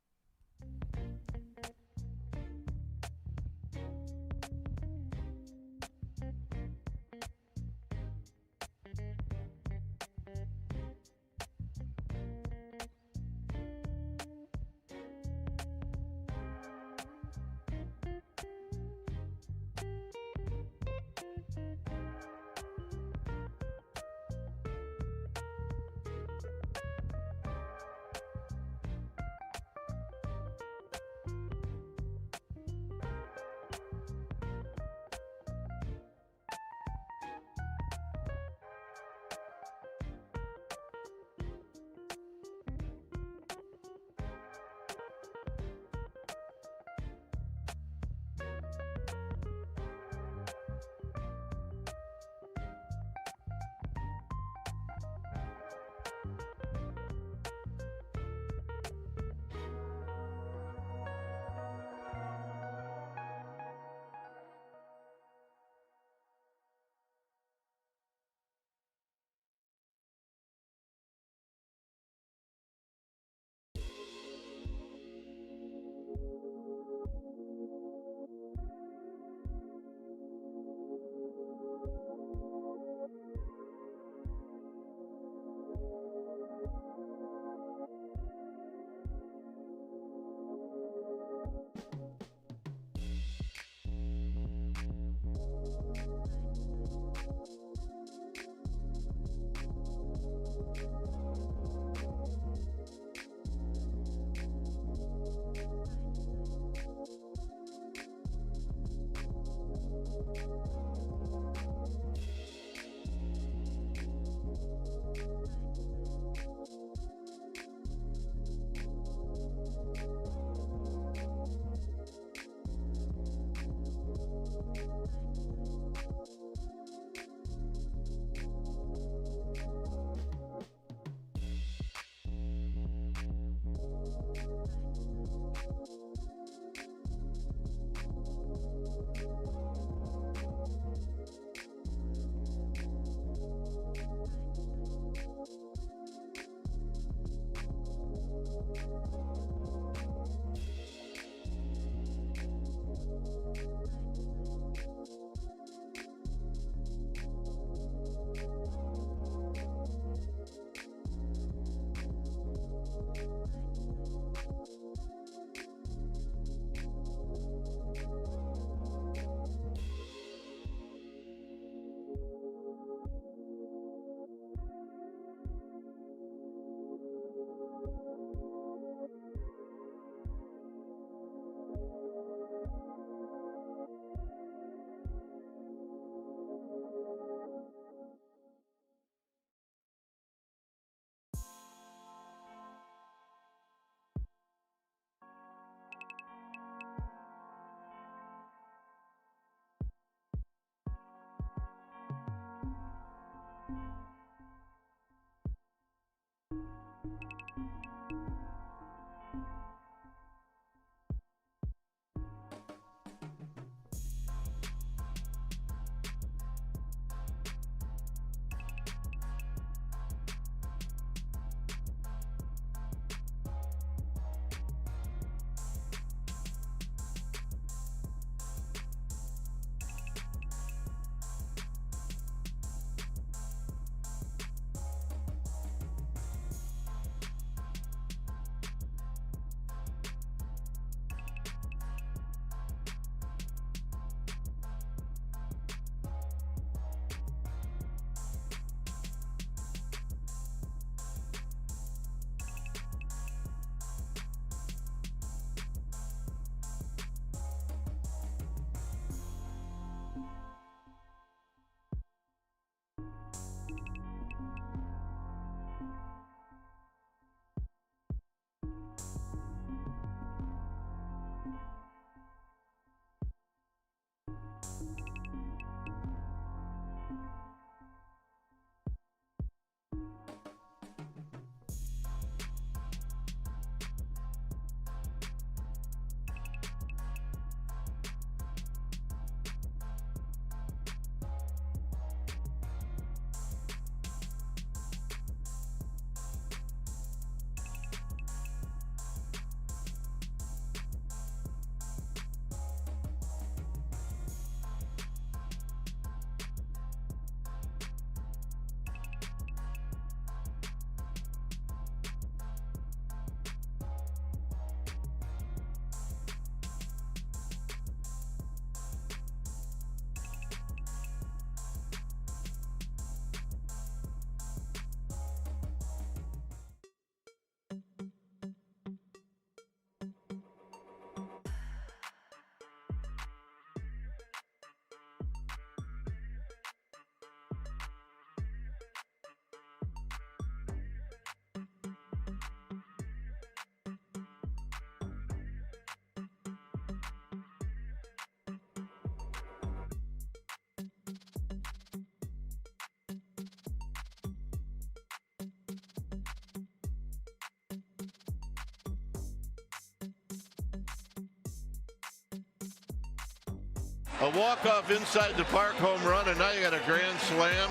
A walk-off inside the park home run, and now you got a grand slam.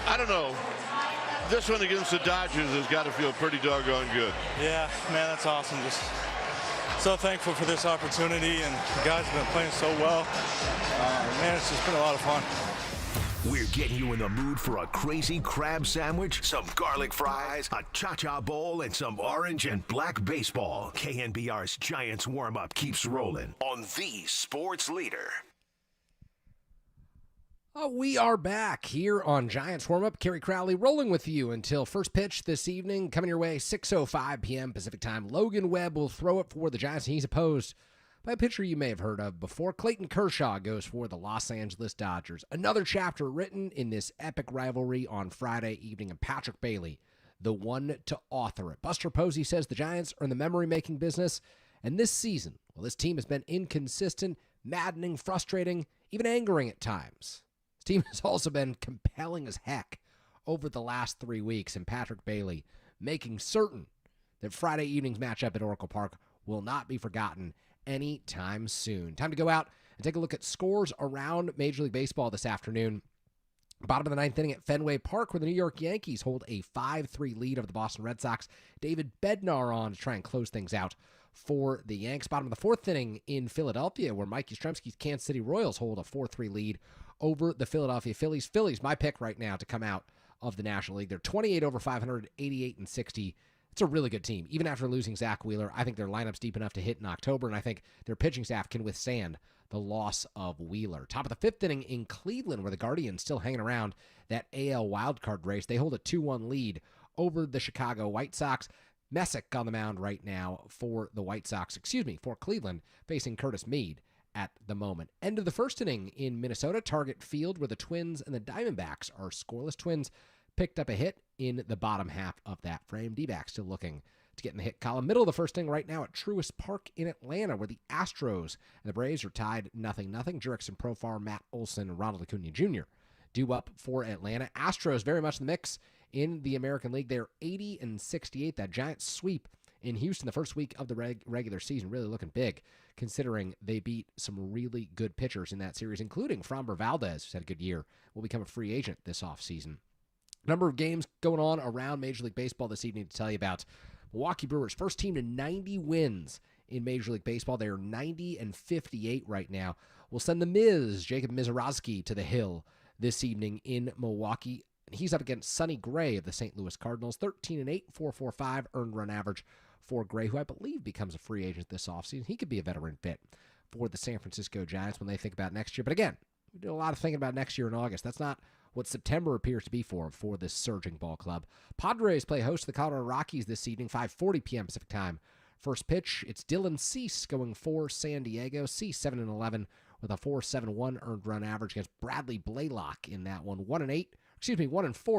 I don't know. This one against the Dodgers has got to feel pretty doggone good. Yeah, man, that's awesome. Just so thankful for this opportunity, and the guys have been playing so well. Man, it's just been a lot of fun. We're getting you in the mood for a crazy crab sandwich, some garlic fries, a cha-cha bowl, and some orange and black baseball. KNBR's Giants warm-up keeps rolling on the sports leader. We are back here on Giants Warm-Up. Kerry Crowley rolling with you until first pitch this evening. Coming your way, 6:05 p.m. Pacific Time. Logan Webb will throw it for the Giants. He's opposed by a pitcher you may have heard of before. Clayton Kershaw goes for the Los Angeles Dodgers. Another chapter written in this epic rivalry on Friday evening, and Patrick Bailey, the one to author it. Buster Posey says the Giants are in the memory-making business, and this season, well, this team has been inconsistent, maddening, frustrating, even angering at times. This team has also been compelling as heck over the last 3 weeks, and Patrick Bailey making certain that Friday evening's matchup at Oracle Park will not be forgotten anytime soon. Time to go out and take a look at scores around Major League Baseball this afternoon. Bottom of the ninth inning at Fenway Park, where the New York Yankees hold a 5-3 lead over the Boston Red Sox. David Bednar on to try and close things out for the Yanks. Bottom of the fourth inning in Philadelphia, where Mike Yastrzemski's Kansas City Royals hold a 4-3 lead over the Philadelphia Phillies. Phillies, my pick right now to come out of the National League. They're 28 over 500, 88-60. It's a really good team. Even after losing Zach Wheeler, I think their lineup's deep enough to hit in October, and I think their pitching staff can withstand the loss of Wheeler. Top of the fifth inning in Cleveland, where the Guardians still hanging around that AL wildcard race. They hold a 2-1 lead over the Chicago White Sox. Messick on the mound right now for the White Sox, for Cleveland, facing Curtis Meade at the moment. End of the first inning in Minnesota, Target Field, where the Twins and the Diamondbacks are scoreless. Twins picked up a hit in the bottom half of that frame. D-backs still looking to get in the hit column. Middle of the first inning right now at Truist Park in Atlanta, where the Astros and the Braves are tied 0-0. Jurickson Profar, Matt Olson, and Ronald Acuna Jr. due up for Atlanta. Astros very much in the mix in the American League. They're 80-68. That Giants sweep in Houston the first week of the regular season, really looking big, considering they beat some really good pitchers in that series, including Framber Valdez, who's had a good year, will become a free agent this offseason. Number of games going on around Major League Baseball this evening to tell you about. Milwaukee Brewers, first team to 90 wins in Major League Baseball. They are 90-58 right now. We'll send the Miz, Jacob Mizorowski, to the Hill this evening in Milwaukee. And he's up against Sonny Gray of the St. Louis Cardinals. 13-8, 4.45 earned run average for Gray, who I believe becomes a free agent this offseason. He could be a veteran fit for the San Francisco Giants when they think about next year. But again, we do a lot of thinking about next year in August. That's not what September appears to be for this surging ball club. Padres play host to the Colorado Rockies this evening, 5:40 p.m. Pacific Time. First pitch, it's Dylan Cease going for San Diego. Cease 7-11 with a 4.71 earned run average against Bradley Blaylock in that one. 1-4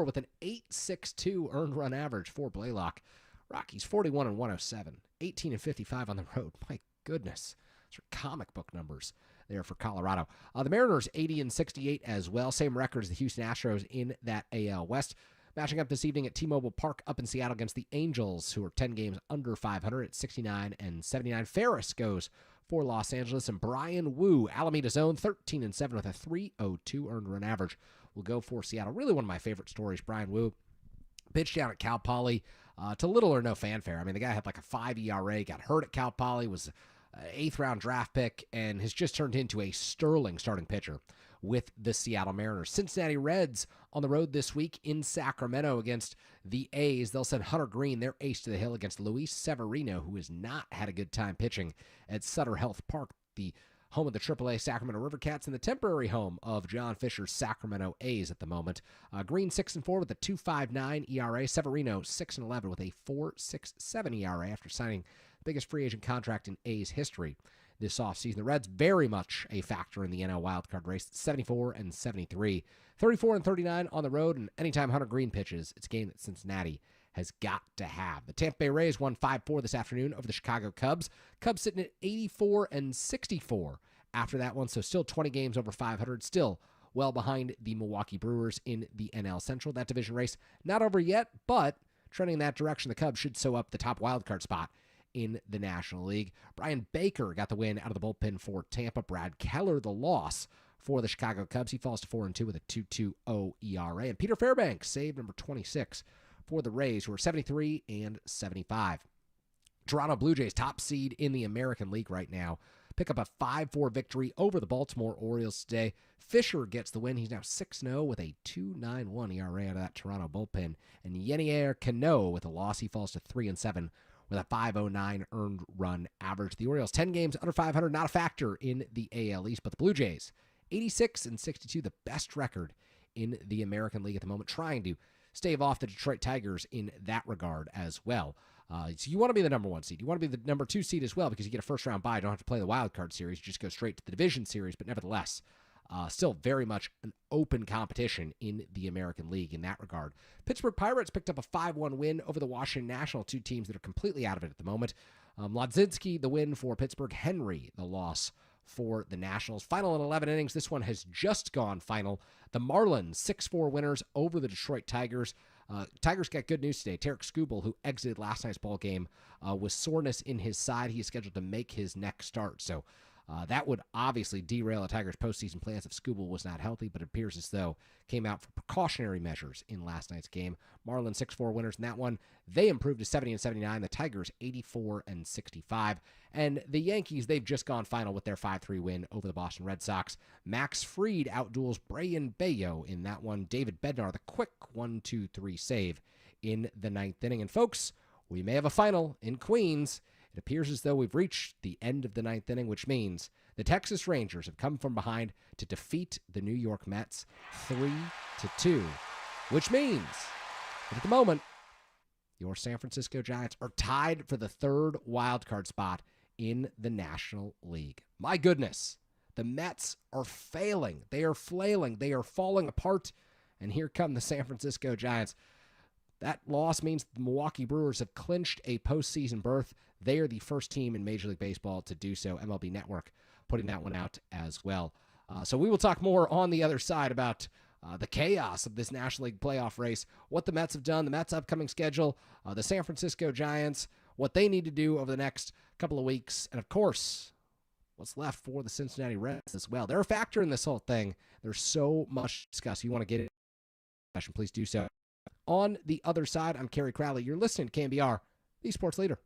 with an 8.62 earned run average for Blaylock. Rockies 41-107, 18-55 on the road. My goodness, those are comic book numbers there for Colorado. The Mariners 80-68 as well. Same record as the Houston Astros in that AL West. Matching up this evening at T-Mobile Park up in Seattle against the Angels, who are 10 games under 500 at 69-79. Ferris goes for Los Angeles, and Brian Wu, Alameda's own, 13-7 with a 3.02 earned run average, will go for Seattle. Really one of my favorite stories. Brian Wu pitched down at Cal Poly to little or no fanfare. I mean, the guy had like a 5 ERA, got hurt at Cal Poly, was an 8th-round draft pick, and has just turned into a sterling starting pitcher with the Seattle Mariners. Cincinnati Reds on the road this week in Sacramento against the A's. They'll send Hunter Green, their ace, to the hill against Luis Severino, who has not had a good time pitching at Sutter Health Park, the home of the AAA Sacramento River Cats and the temporary home of John Fisher's Sacramento A's at the moment. Green 6-4 with a 2.59 ERA. Severino 6-11 with a 4.67 ERA after signing the biggest free agent contract in A's history this offseason. The Reds very much a factor in the NL wildcard race, 74-73, 34-39 on the road, and anytime Hunter Green pitches, it's a game that Cincinnati has got to have. The Tampa Bay Rays won 5-4 this afternoon over the Chicago Cubs. Cubs sitting at 84-64 after that one, so still 20 games over 500, still well behind the Milwaukee Brewers in the NL Central. That division race not over yet, but trending in that direction. The Cubs should sew up the top wildcard spot in the National League. Brian Baker got the win out of the bullpen for Tampa. Brad Keller, the loss for the Chicago Cubs. He falls to 4-2 with a 2.20 ERA. And Peter Fairbanks, save number 26 for the Rays, who are 73 and 75. Toronto Blue Jays, top seed in the American League right now, pick up a 5-4 victory over the Baltimore Orioles today. Fisher gets the win. He's now 6-0 with a 2.91 ERA out of that Toronto bullpen. And Yenier Cano with a loss. He falls to 3-7 with a 5.09 earned run average. The Orioles 10 games under 500, not a factor in the AL East, but the Blue Jays 86 and 62, the best record in the American League at the moment, trying to stave off the Detroit Tigers in that regard as well. So you want to be the number 1 seed. You want to be the number 2 seed as well because you get a first-round bye. You don't have to play the wild card series. You just go straight to the division series, but nevertheless, still very much an open competition in the American League in that regard. Pittsburgh Pirates picked up a 5-1 win over the Washington Nationals, 2 teams that are completely out of it at the moment. Lodzinski, the win for Pittsburgh. Henry, the loss for the Nationals. Final in 11 innings. This one has just gone final. The Marlins, 6-4 winners over the Detroit Tigers. Tigers got good news today. Tarek Skubal, who exited last night's ball game with soreness in his side, he is scheduled to make his next start. So that would obviously derail the Tigers' postseason plans if Skubal was not healthy, but it appears as though came out for precautionary measures in last night's game. Marlins 6-4 winners in that one. They improved to 70 and 79. The Tigers 84 and 65. And the Yankees, they've just gone final with their 5-3 win over the Boston Red Sox. Max Fried outduels Brayan Bello in that one. David Bednar, the quick 1-2-3 save in the 9th inning. And folks, we may have a final in Queens. It appears as though we've reached the end of the 9th inning, which means the Texas Rangers have come from behind to defeat the New York Mets 3-2, which means that at the moment, your San Francisco Giants are tied for the 3rd wildcard spot in the National League. My goodness, the Mets are failing. They are flailing. They are falling apart. And here come the San Francisco Giants. That loss means the Milwaukee Brewers have clinched a postseason berth. They are the first team in Major League Baseball to do so. MLB Network putting that one out as well. So we will talk more on the other side about the chaos of this National League playoff race, what the Mets have done, the Mets' upcoming schedule, the San Francisco Giants, what they need to do over the next couple of weeks, and of course, what's left for the Cincinnati Reds as well. They're a factor in this whole thing. There's so much to discuss. If you want to get in the discussion, please do so. On the other side, I'm Kerry Crowley. You're listening to KNBR, the sports leader.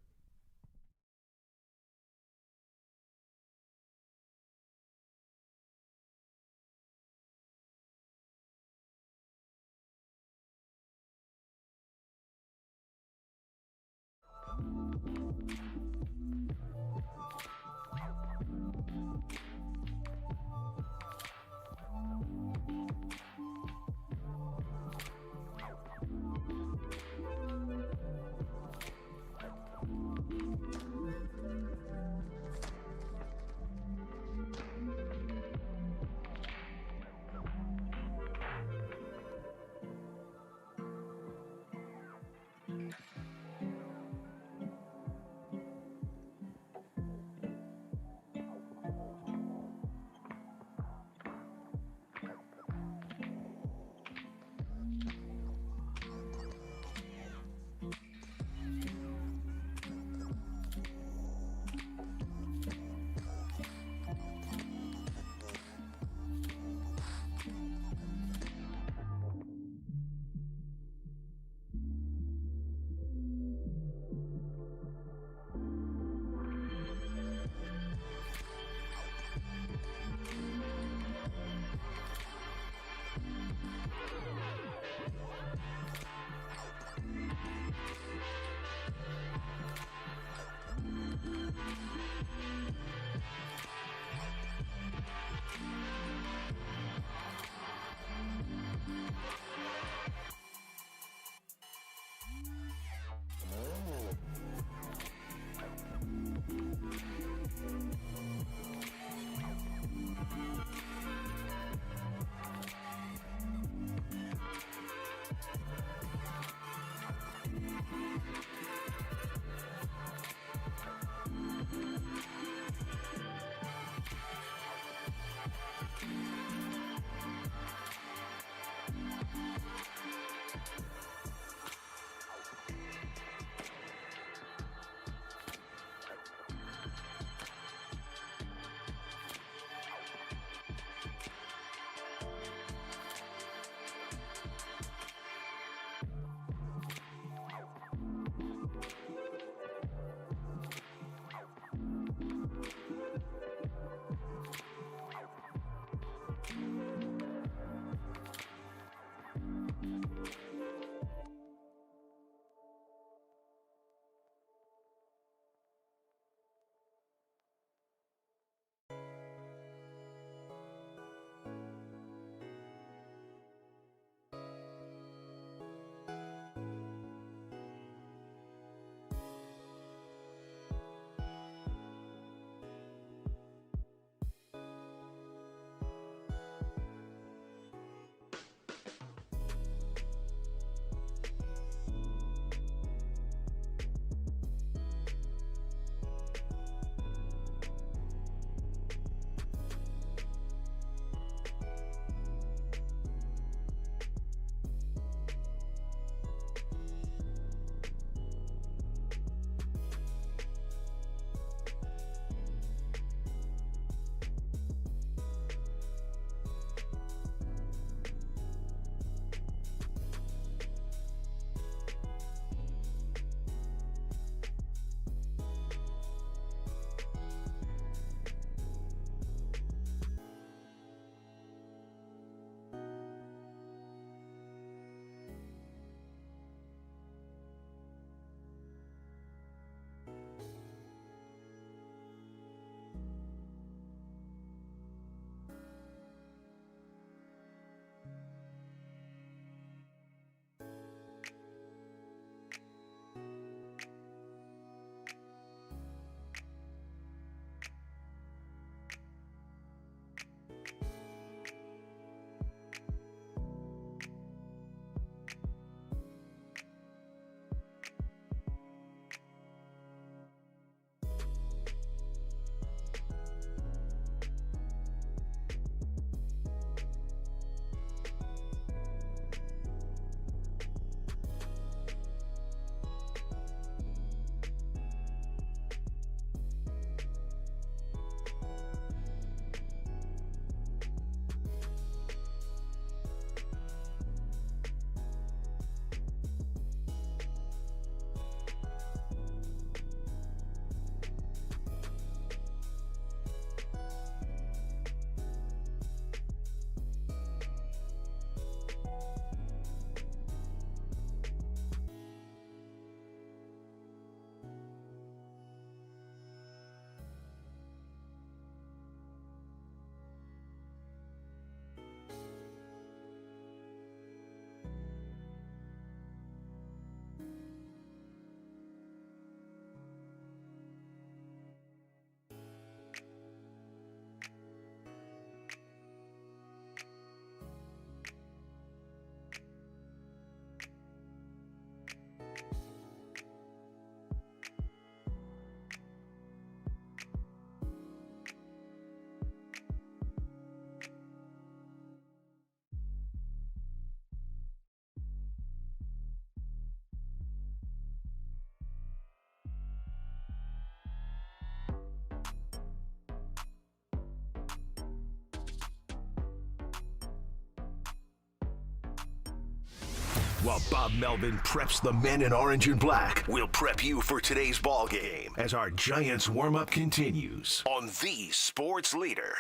While Bob Melvin preps the men in orange and black, we'll prep you for today's ball game as our Giants warm-up continues on the Sports Leader.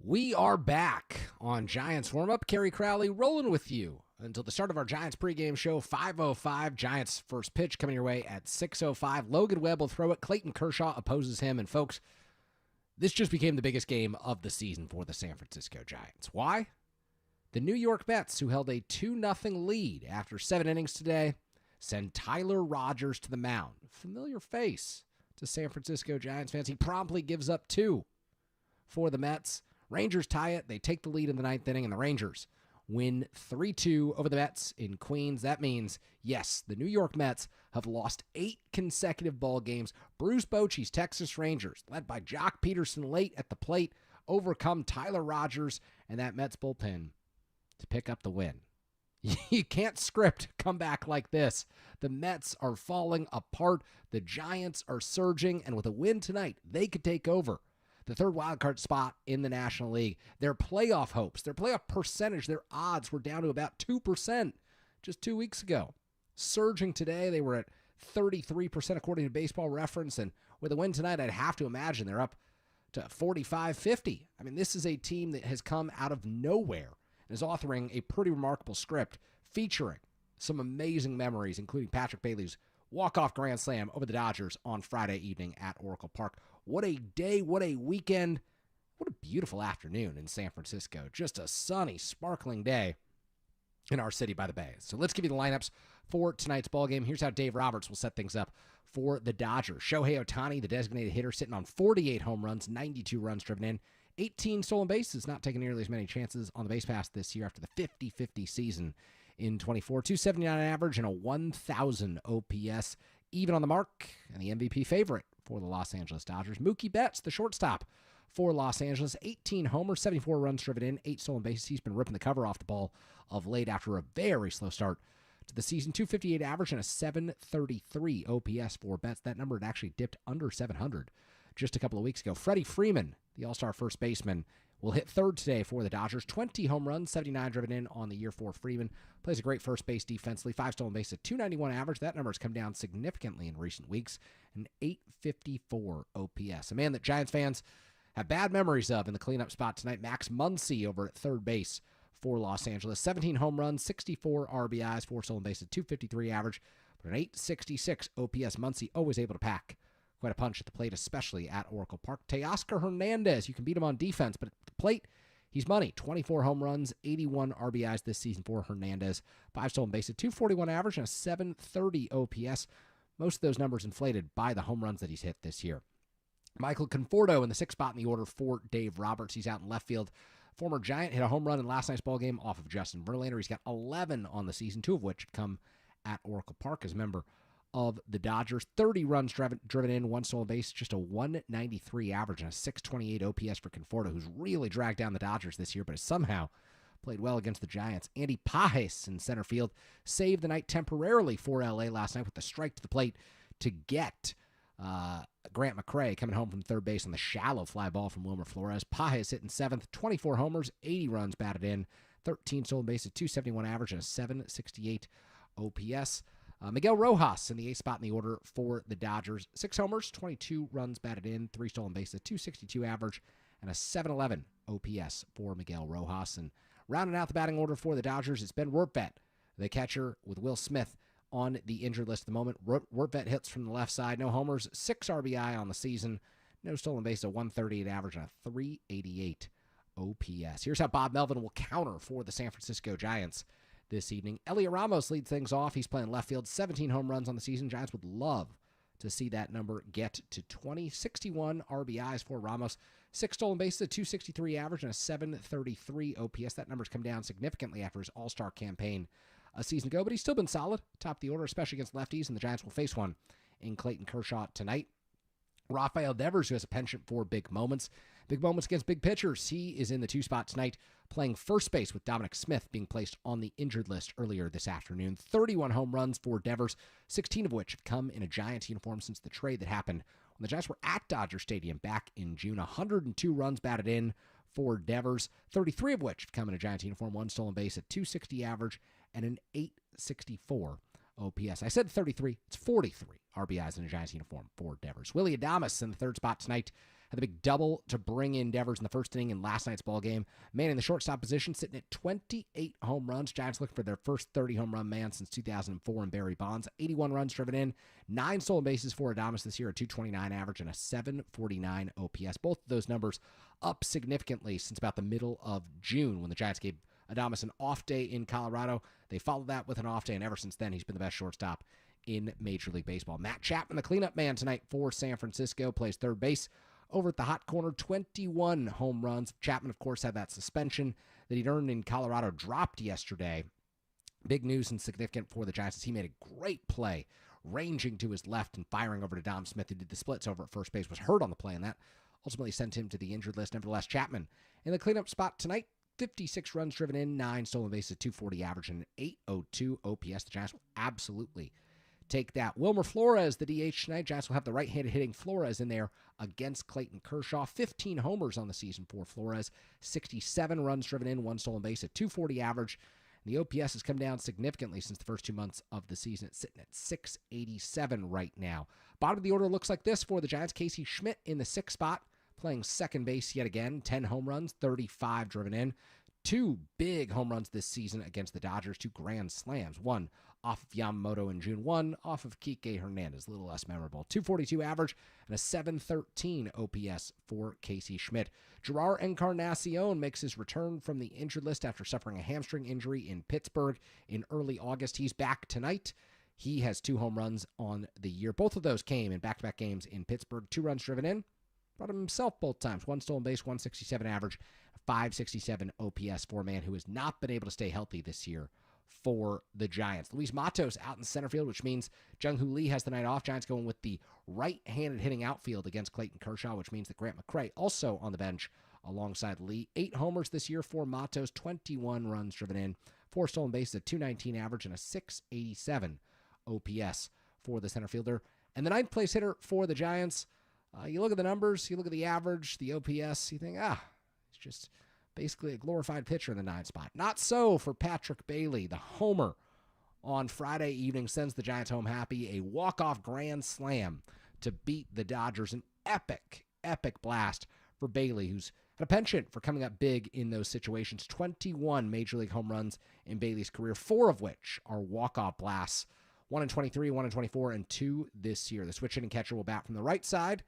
We are back on Giants warm-up. Kerry, Crowley rolling with you until the start of our Giants pregame show, 5:05. Giants first pitch coming your way at 6:05. Logan Webb will throw it. Clayton Kershaw opposes him. And folks, this just became the biggest game of the season for the San Francisco Giants. Why? The New York Mets, who held a 2-0 lead after 7 innings today, send Tyler Rogers to the mound. Familiar face to San Francisco Giants fans. He promptly gives up 2 for the Mets. Rangers tie it. They take the lead in the 9th inning, and the Rangers win 3-2 over the Mets in Queens. That means, yes, the New York Mets have lost 8 consecutive ball games. Bruce Bochy's Texas Rangers, led by Jock Peterson late at the plate, overcome Tyler Rogers and that Mets bullpen to pick up the win. You can't script a comeback like this. The Mets are falling apart. The Giants are surging, and with a win tonight, they could take over the third wildcard spot in the National League. Their playoff hopes, their playoff percentage, their odds were down to about 2% just 2 weeks ago. Surging today, they were at 33% according to Baseball Reference, and with a win tonight, I'd have to imagine they're up to 45-50. I mean, this is a team that has come out of nowhere and is authoring a pretty remarkable script featuring some amazing memories, including Patrick Bailey's walk-off grand slam over the Dodgers on Friday evening at Oracle Park. What a day, what a weekend, what a beautiful afternoon in San Francisco. Just a sunny, sparkling day in our city by the bay. So let's give you the lineups for tonight's ballgame. Here's how Dave Roberts will set things up for the Dodgers. Shohei Ohtani, the designated hitter, sitting on 48 home runs, 92 runs driven in, 18 stolen bases, not taking nearly as many chances on the base pass this year after the 50-50 season in 24. 279 average and a 1,000 OPS, even on the mark, and the MVP favorite for the Los Angeles Dodgers. Mookie Betts, the shortstop for Los Angeles, 18 homers, 74 runs driven in, 8 stolen bases. He's been ripping the cover off the ball of late after a very slow start to the season. 258 average and a 733 OPS for Betts. That number had actually dipped under 700 just a couple of weeks ago. Freddie Freeman, the all-star first baseman, will hit third today for the Dodgers. 20 home runs, 79 driven in on the year for Freeman. Plays a great first base defensively. 5 stolen bases, a 291 average. That number has come down significantly in recent weeks. An 854 OPS. A man that Giants fans have bad memories of in the cleanup spot tonight. Max Muncy over at third base for Los Angeles. 17 home runs, 64 RBIs, 4 stolen bases, 253 average, but an 866 OPS. Muncy always able to pack quite a punch at the plate, especially at Oracle Park. Teoscar Hernandez, you can beat him on defense, but at the plate, he's money. 24 home runs, 81 RBIs this season for Hernandez. 5 stolen bases, 241 average, and a 730 OPS. Most of those numbers inflated by the home runs that he's hit this year. Michael Conforto in the 6th spot in the order for Dave Roberts. He's out in left field. Former Giant hit a home run in last night's ball game off of Justin Verlander. He's got 11 on the season, 2 of which come at Oracle Park as a member of the Dodgers. 30 runs driven in, 1 stolen base, just a 193 average and a 628 OPS for Conforto, who's really dragged down the Dodgers this year, but has somehow played well against the Giants. Andy Pajes in center field saved the night temporarily for LA last night with the strike to the plate to get Grant McCray coming home from third base on the shallow fly ball from Wilmer Flores. Pajes hitting 7th, 24 homers, 80 runs batted in, 13 stolen bases, 271 average, and a 768 OPS. Miguel Rojas in the 8th spot in the order for the Dodgers. 6 homers, 22 runs batted in, 3 stolen bases, 262 average, and a 711 OPS for Miguel Rojas. And rounding out the batting order for the Dodgers, it's Ben Rortvedt, the catcher, with Will Smith on the injured list at the moment. Rortvedt hits from the left side. No homers, 6 RBI on the season. No stolen base, a 138 average, and a 388 OPS. Here's how Bob Melvin will counter for the San Francisco Giants this evening. Elliot Ramos leads things off. He's playing left field. 17 home runs on the season. Giants would love to see that number get to 20. 61 RBIs for Ramos. 6 stolen bases, a 263 average, and a 733 OPS. That number's come down significantly after his all-star campaign a season ago, but he's still been solid. Top of the order, especially against lefties, and the Giants will face one in Clayton Kershaw tonight. Rafael Devers, who has a penchant for big moments against big pitchers. He is in the 2 spot tonight, playing first base with Dominic Smith being placed on the injured list earlier this afternoon. 31 home runs for Devers, 16 of which have come in a Giants uniform since the trade that happened when the Giants were at Dodger Stadium back in June. 102 runs batted in for Devers, 33 of which have come in a Giants uniform, 1 stolen base, a .260 average, and an .864 OPS. I said 33. It's 43 RBIs in a Giants uniform for Devers. Willie Adames in the third spot tonight. Had the big double to bring in Devers in the first inning in last night's ball game. Man in the shortstop position, sitting at 28 home runs. Giants looking for their first 30 home run man since 2004 in Barry Bonds. 81 runs driven in, 9 stolen bases for Adames this year, a .229 average and a .749 OPS. Both of those numbers up significantly since about the middle of June when the Giants gave Adames an off day in Colorado. They followed that with an off day, and ever since then, he's been the best shortstop in Major League Baseball. Matt Chapman, the cleanup man tonight for San Francisco, plays third base. Over at the hot corner, 21 home runs. Chapman, of course, had that suspension that he'd earned in Colorado dropped yesterday. Big news and significant for the Giants as he made a great play, ranging to his left and firing over to Dom Smith, who did the splits over at first base, was hurt on the play, and that ultimately sent him to the injured list. Nevertheless, Chapman in the cleanup spot tonight, 56 runs driven in, 9 stolen bases, .240 average, and an .802 OPS. The Giants will absolutely take that. Wilmer Flores, the DH tonight. Giants will have the right-handed hitting Flores in there against Clayton Kershaw. 15 homers on the season for Flores. 67 runs driven in, 1 stolen base, a .240 average. And the OPS has come down significantly since the first 2 months of the season. It's sitting at 687 right now. Bottom of the order looks like this for the Giants. Casey Schmidt in the 6th spot, playing second base yet again. 10 home runs, 35 driven in. 2 big home runs this season against the Dodgers, 2 grand slams. One off of Yamamoto in June, 1 off of Kike Hernandez, a little less memorable. .242 average and a .713 OPS for Casey Schmidt. Gerard Encarnacion makes his return from the injured list after suffering a hamstring injury in Pittsburgh in early August. He's back tonight. He has 2 home runs on the year. Both of those came in back-to-back games in Pittsburgh. 2 runs driven in. Brought him himself both times. 1 stolen base, 167 average, 567 OPS for a man who has not been able to stay healthy this year for the Giants. Luis Matos out in center field, which means Jung-Hoo Lee has the night off. Giants going with the right-handed hitting outfield against Clayton Kershaw, which means that Grant McCray also on the bench alongside Lee. 8 homers this year for Matos, 21 runs driven in, 4 stolen bases, a .219 average, and a .687 OPS for the center fielder. And the 9th place hitter for the Giants, you look at the numbers, you look at the average, the OPS, you think, it's just basically a glorified pitcher in the 9th spot. Not so for Patrick Bailey. The homer on Friday evening sends the Giants home happy. A walk-off grand slam to beat the Dodgers. An epic, epic blast for Bailey, who's had a penchant for coming up big in those situations. 21 Major League home runs in Bailey's career, 4 of which are walk-off blasts. 1 in 23, 1 in 24, and 2 this year. The switch-hitting catcher will bat from the right side,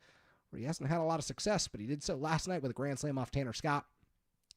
where he hasn't had a lot of success, but he did so last night with a grand slam off Tanner Scott.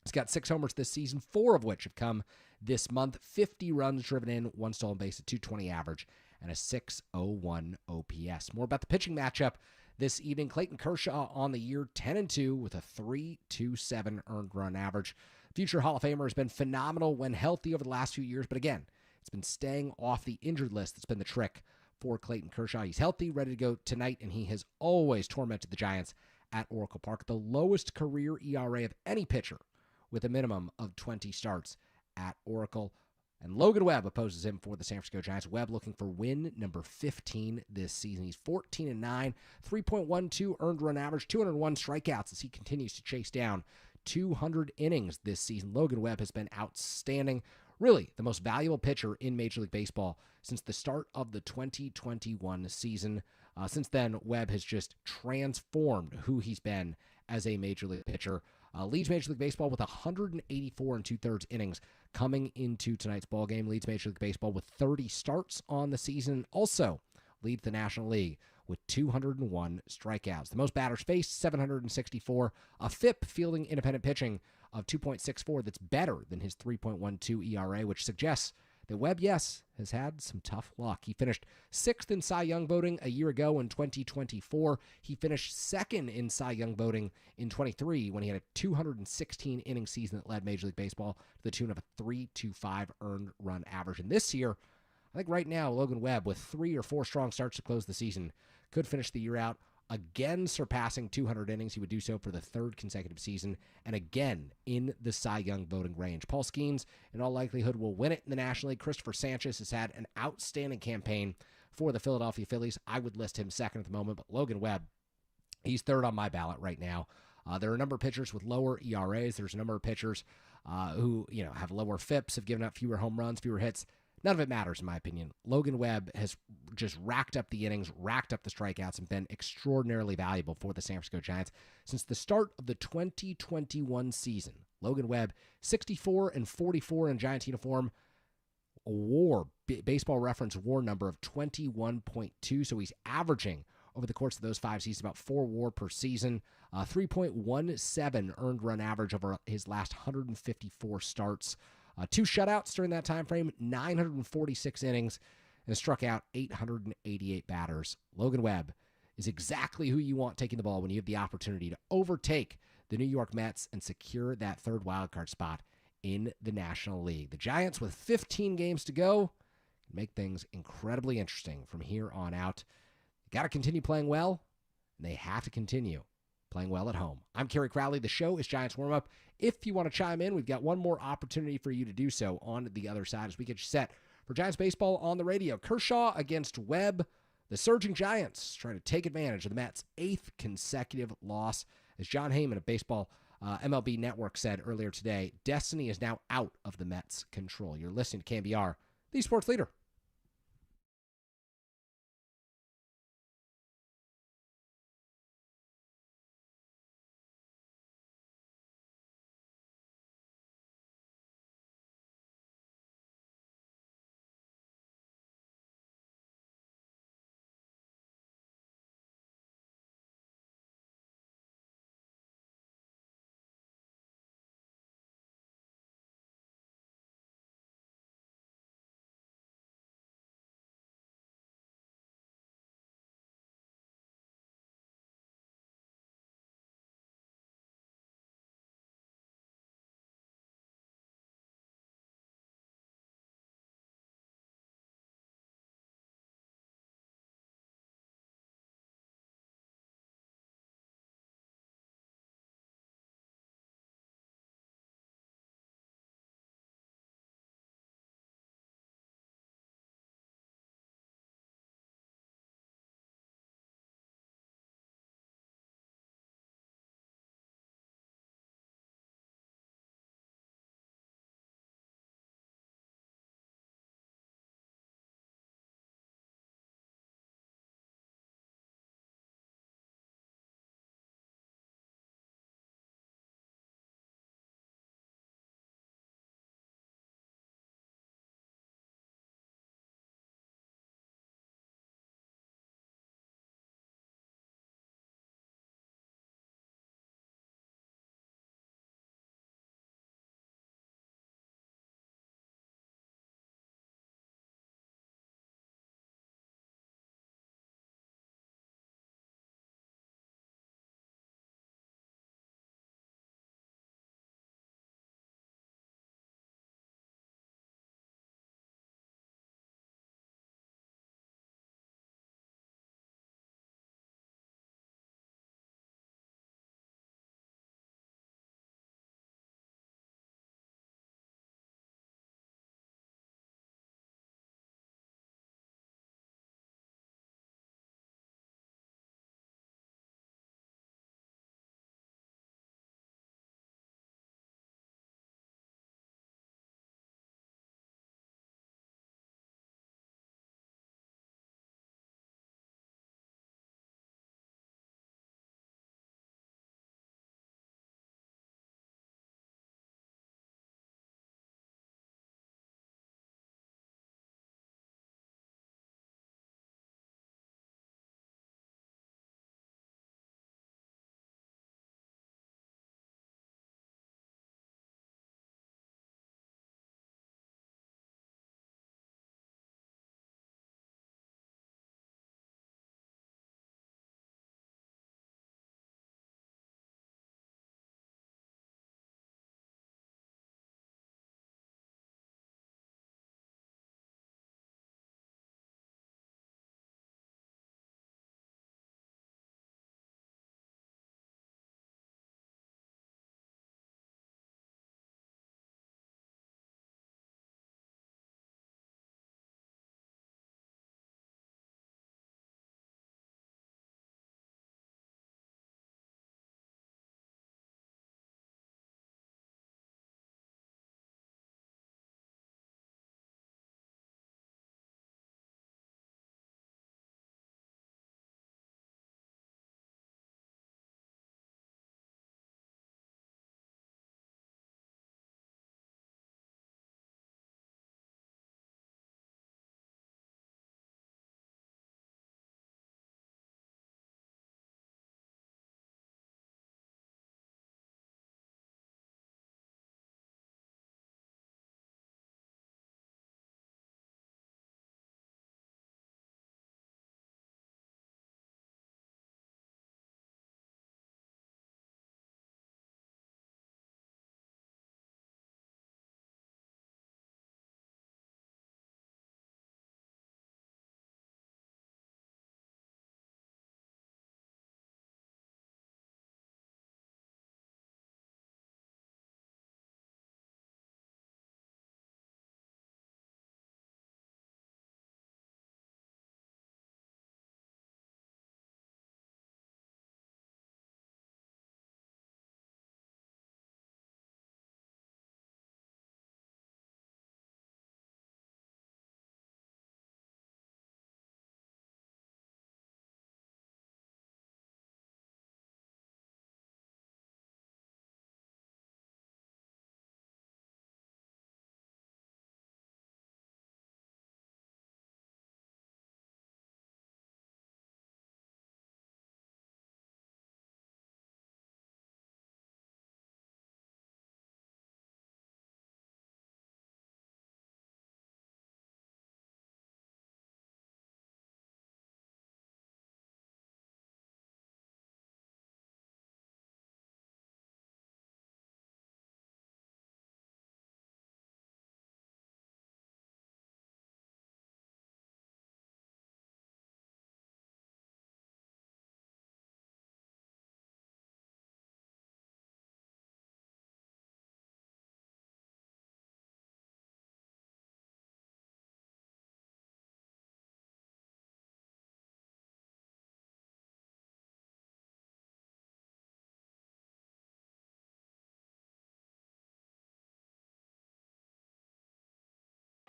He's got 6 homers this season, 4 of which have come this month. 50 runs driven in, 1 stolen base, a .220 average, and a .601 OPS. More about the pitching matchup this evening. Clayton Kershaw on the year, 10-2 with a .327 earned run average. Future Hall of Famer has been phenomenal when healthy over the last few years, but again, it's been staying off the injured list that's been the trick for Clayton Kershaw. He's healthy, ready to go tonight, and he has always tormented the Giants at Oracle Park. The lowest career ERA of any pitcher with a minimum of 20 starts at Oracle. And Logan Webb opposes him for the San Francisco Giants. Webb looking for win number 15 this season. He's 14-9, 3.12 earned run average, 201 strikeouts as he continues to chase down 200 innings this season. Logan Webb has been outstanding. Really, the most valuable pitcher in Major League Baseball since the start of the 2021 season. Since then, Webb has just transformed who he's been as a Major League pitcher. Leads Major League Baseball with 184 2/3 innings coming into tonight's ballgame. Leads Major League Baseball with 30 starts on the season. Also leads the National League with 201 strikeouts. The most batters faced, 764. A FIP, fielding independent pitching, of 2.64. That's better than his 3.12 ERA, which suggests that Webb, yes, has had some tough luck. He finished 6th in Cy Young voting a year ago in 2024. He finished 2nd in Cy Young voting in 23 when he had a 216 inning season that led Major League Baseball to the tune of a .325 earned run average. And this year, I think right now, Logan Webb, with 3 or 4 strong starts to close the season, could finish the year out again surpassing 200 innings. He would do so for the 3rd consecutive season, and again in the Cy Young voting range. Paul Skeens, in all likelihood, will win it in the National League. Christopher Sanchez has had an outstanding campaign for the Philadelphia Phillies. I would list him 2nd at the moment, but Logan Webb, he's 3rd on my ballot right now. There are a number of pitchers with lower ERAs. There's a number of pitchers who have lower FIPS, have given up fewer home runs, fewer hits. None of it matters, in my opinion. Logan Webb has just racked up the innings, racked up the strikeouts, and been extraordinarily valuable for the San Francisco Giants since the start of the 2021 season. Logan Webb, 64-44 in Giants uniform, a WAR, baseball reference WAR number of 21.2, so he's averaging over the course of those 5 seasons about 4 WAR per season, 3.17 earned run average over his last 154 starts. 2 shutouts during that time frame, 946 innings, and struck out 888 batters. Logan Webb is exactly who you want taking the ball when you have the opportunity to overtake the New York Mets and secure that third wildcard spot in the National League. The Giants, with 15 games to go, make things incredibly interesting from here on out. Got to continue playing well, and they have to continue playing well at home. I'm Kerry Crowley. The show is Giants Warm Up. If you want to chime in, we've got one more opportunity for you to do so on the other side as we get you set for Giants baseball on the radio. Kershaw against Webb. The surging Giants trying to take advantage of the Mets' 8th consecutive loss. As John Heyman of Baseball MLB Network said earlier today, destiny is now out of the Mets' control. You're listening to KNBR, the sports leader.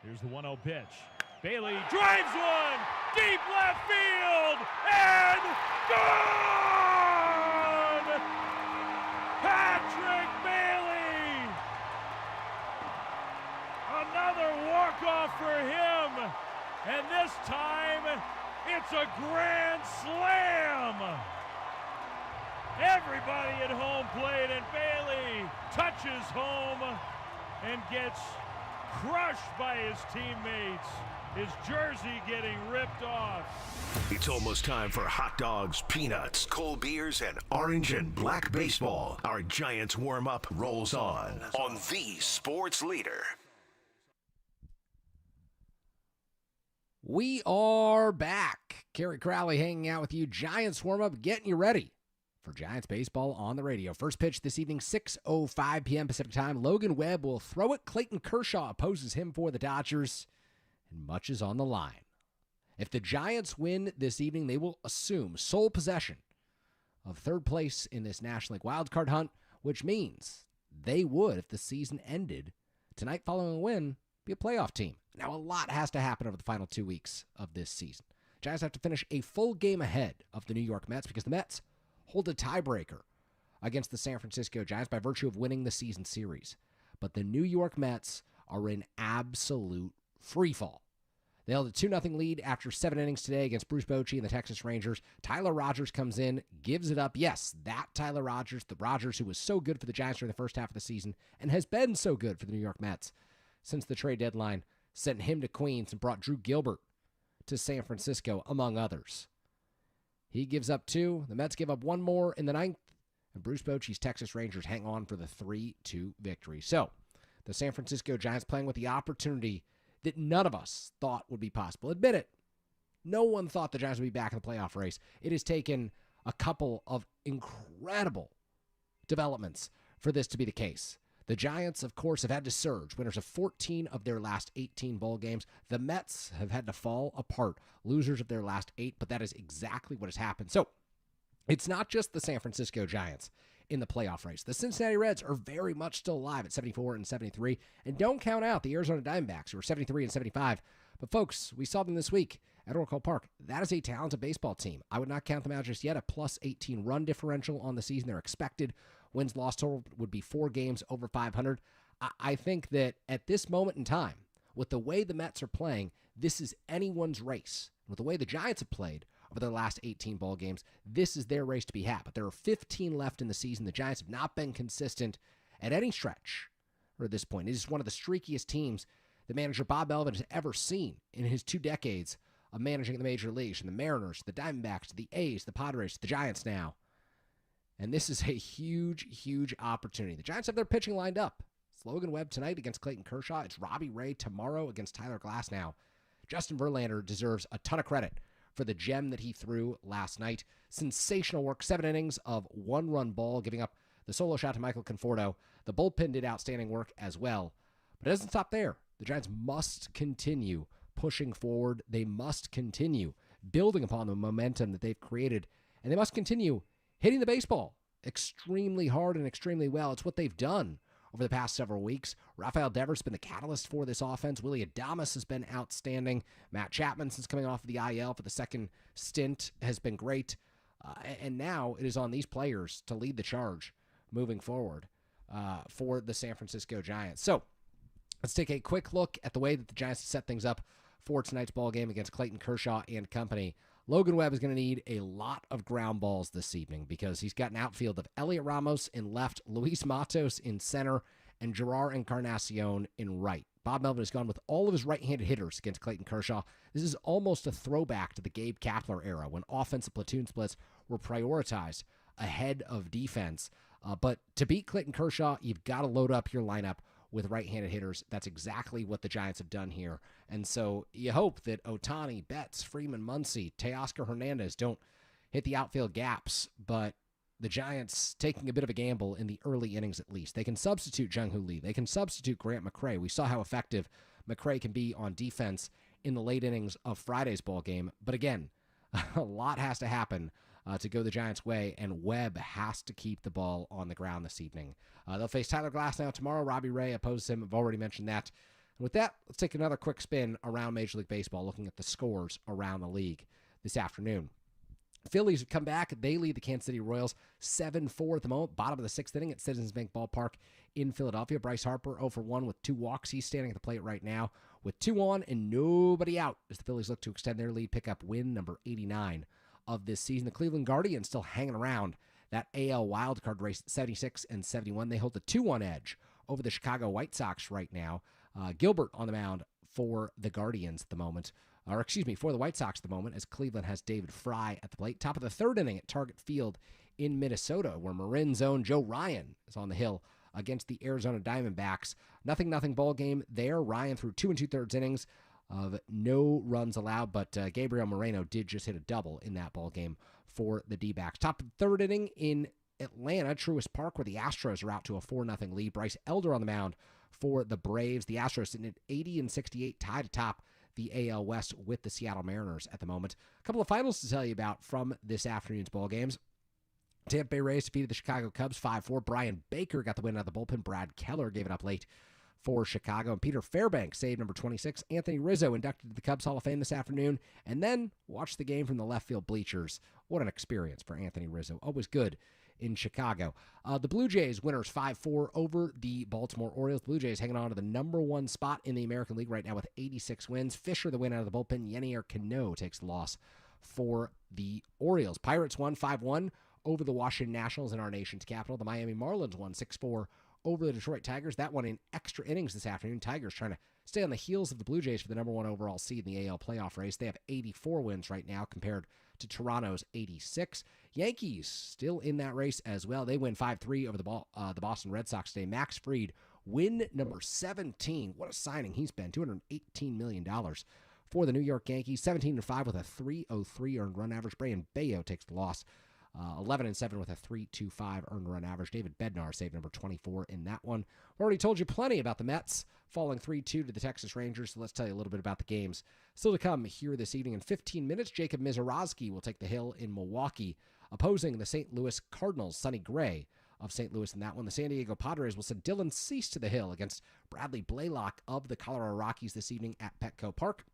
Here's the 1-0 pitch. Bailey drives one, deep left field, and gone! Patrick Bailey! Another walk-off for him, and this time it's a grand slam! Everybody at home plate, and Bailey touches home and gets crushed by his teammates. His jersey getting ripped off. It's almost time for hot dogs, peanuts, cold beers, and orange and black baseball. Our Giants warm-up rolls on the sports leader. We are back. Kerry Crowley hanging out with you. Giants warm-up, getting you ready for Giants baseball on the radio. First pitch this evening, 6:05 p.m. Pacific time. Logan Webb will throw it. Clayton Kershaw opposes him for the Dodgers, and much is on the line. If the Giants win this evening, they will assume sole possession of third place in this National League wildcard hunt, which means they would, if the season ended tonight following a win, be a playoff team. Now, a lot has to happen over the final 2 weeks of this season. Giants have to finish a full game ahead of the New York Mets because the Mets hold a tiebreaker against the San Francisco Giants by virtue of winning the season series. But the New York Mets are in absolute freefall. They held a 2-0 lead after 7 innings today against Bruce Bochy and the Texas Rangers. Tyler Rogers comes in, gives it up. Yes, that Tyler Rogers, the Rogers who was so good for the Giants during the first half of the season and has been so good for the New York Mets since the trade deadline, sent him to Queens and brought Drew Gilbert to San Francisco, among others. He gives up 2. The Mets give up 1 more in the 9th, and Bruce Bochy's Texas Rangers hang on for the 3-2 victory. So, the San Francisco Giants playing with the opportunity that none of us thought would be possible. Admit it. No one thought the Giants would be back in the playoff race. It has taken a couple of incredible developments for this to be the case. The Giants, of course, have had to surge, winners of 14 of their last 18 ball games. The Mets have had to fall apart, losers of their last 8, but that is exactly what has happened. So, it's not just the San Francisco Giants in the playoff race. The Cincinnati Reds are very much still alive at 74 and 73, and don't count out the Arizona Diamondbacks, who are 73 and 75. But folks, we saw them this week at Oracle Park. That is a talented baseball team. I would not count them out just yet. A plus 18 run differential on the season. They're expected. Wins loss total would be 4 games over 500. I think that at this moment in time, with the way the Mets are playing, this is anyone's race. With the way the Giants have played over their last 18 ball games, this is their race to be had. But there are 15 left in the season. The Giants have not been consistent at any stretch or at this point. It is one of the streakiest teams that manager Bob Melvin has ever seen in his 2 decades of managing the major leagues. From the Mariners, the Diamondbacks, the A's, the Padres, the Giants now. And this is a huge, huge opportunity. The Giants have their pitching lined up. It's Logan Webb tonight against Clayton Kershaw. It's Robbie Ray tomorrow against Tyler Glasnow. Justin Verlander deserves a ton of credit for the gem that he threw last night. Sensational work. 7 innings of 1-run ball, giving up the solo shot to Michael Conforto. The bullpen did outstanding work as well. But it doesn't stop there. The Giants must continue pushing forward. They must continue building upon the momentum that they've created. And they must continue hitting the baseball extremely hard and extremely well. It's what they've done over the past several weeks. Rafael Devers has been the catalyst for this offense. Willie Adames has been outstanding. Matt Chapman, since coming off of the IL for the second stint, has been great. And now it is on these players to lead the charge moving forward for the San Francisco Giants. So let's take a quick look at the way that the Giants set things up for tonight's ball game against Clayton Kershaw and company. Logan Webb is going to need a lot of ground balls this evening because he's got an outfield of Elliot Ramos in left, Luis Matos in center, and Gerard Encarnacion in right. Bob Melvin has gone with all of his right-handed hitters against Clayton Kershaw. This is almost a throwback to the Gabe Kapler era when offensive platoon splits were prioritized ahead of defense. But to beat Clayton Kershaw, you've got to load up your lineup with right-handed hitters. That's exactly what the Giants have done here. And so you hope that Ohtani, Betts, Freeman, Muncy, Teoscar Hernandez don't hit the outfield gaps, but the Giants taking a bit of a gamble in the early innings at least. They can substitute Jung-Hoo Lee. They can substitute Grant McCray. We saw how effective McCray can be on defense in the late innings of Friday's ball game. But again, a lot has to happen to go the Giants' way, and Webb has to keep the ball on the ground this evening. They'll face Tyler Glasnow tomorrow. Robbie Ray opposes him. I've already mentioned that. with that, let's take another quick spin around Major League Baseball, looking at the scores around the league this afternoon. Phillies have come back. They lead the Kansas City Royals 7-4 at the moment, bottom of the sixth inning at Citizens Bank Ballpark in Philadelphia. Bryce Harper 0 for 1 with 2 walks. He's standing at the plate right now with 2 on and nobody out as the Phillies look to extend their lead, pick up win number 89 of this season. The Cleveland Guardians still hanging around that AL wildcard race at 76 and 71. They hold the 2-1 edge over the Chicago White Sox right now. Gilbert on the mound for the Guardians at the moment. For the White Sox at the moment, as Cleveland has David Fry at the plate. Top of the third inning at Target Field in Minnesota, where Marin's own Joe Ryan is on the hill against the Arizona Diamondbacks. 0-0 ball game there. Ryan threw 2 2/3 innings of no runs allowed, but Gabriel Moreno did just hit a double in that ball game for the D-backs. Top of the third inning in Atlanta, Truist Park, where the Astros are out to a 4-0 lead. Bryce Elder on the mound for the Braves. The Astros sitting at 80 and 68, tied atop the AL West with the Seattle Mariners at the moment. A couple of finals to tell you about from this afternoon's ball games. Tampa Bay Rays defeated the Chicago Cubs 5-4. Brian Baker got the win out of the bullpen. Brad Keller gave it up late for Chicago. And Peter Fairbanks saved number 26. Anthony Rizzo inducted to the Cubs Hall of Fame this afternoon. And then watched the game from the left field bleachers. What an experience for Anthony Rizzo. Always good in Chicago. The Blue Jays winners 5-4 over the Baltimore Orioles. Blue Jays hanging on to the number 1 spot in the American League right now with 86 wins. Fisher the win out of the bullpen. Yenier Cano takes the loss for the Orioles. Pirates won 5-1 over the Washington Nationals in our nation's capital. The Miami Marlins won 6-4 over the Detroit Tigers. That one in extra innings this afternoon. Tigers trying to stay on the heels of the Blue Jays for the number 1 overall seed in the AL playoff race. They have 84 wins right now compared to Toronto's 86. Yankees still in that race as well. They win 5-3 over the Boston Red Sox today. Max Fried, win number 17. What a signing he's been. $218 million for the New York Yankees. 17-5 with a 3.03 earned run average. Brayan Bello takes the loss. 11-7 with a 3.25 earned run average. David Bednar saved number 24 in that one. We already told you plenty about the Mets falling 3-2 to the Texas Rangers, so let's tell you a little bit about the games still to come here this evening. In 15 minutes, Jacob Mizorowski will take the hill in Milwaukee, opposing the St. Louis Cardinals. Sonny Gray of St. Louis in that one. The San Diego Padres will send Dylan Cease to the hill against Bradley Blaylock of the Colorado Rockies this evening at Petco Park.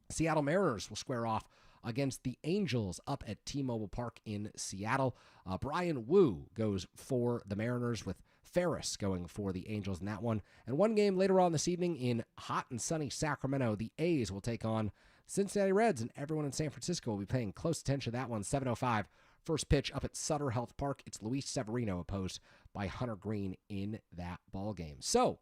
Seattle Mariners will square off against the Angels up at T-Mobile Park in Seattle. Brian Wu goes for the Mariners, with Ferris going for the Angels in that one. And one game later on this evening in hot and sunny Sacramento, the A's will take on Cincinnati Reds, and everyone in San Francisco will be paying close attention to that one. 7:05 first pitch up at Sutter Health Park. It's Luis Severino opposed by Hunter Green in that ball game. So,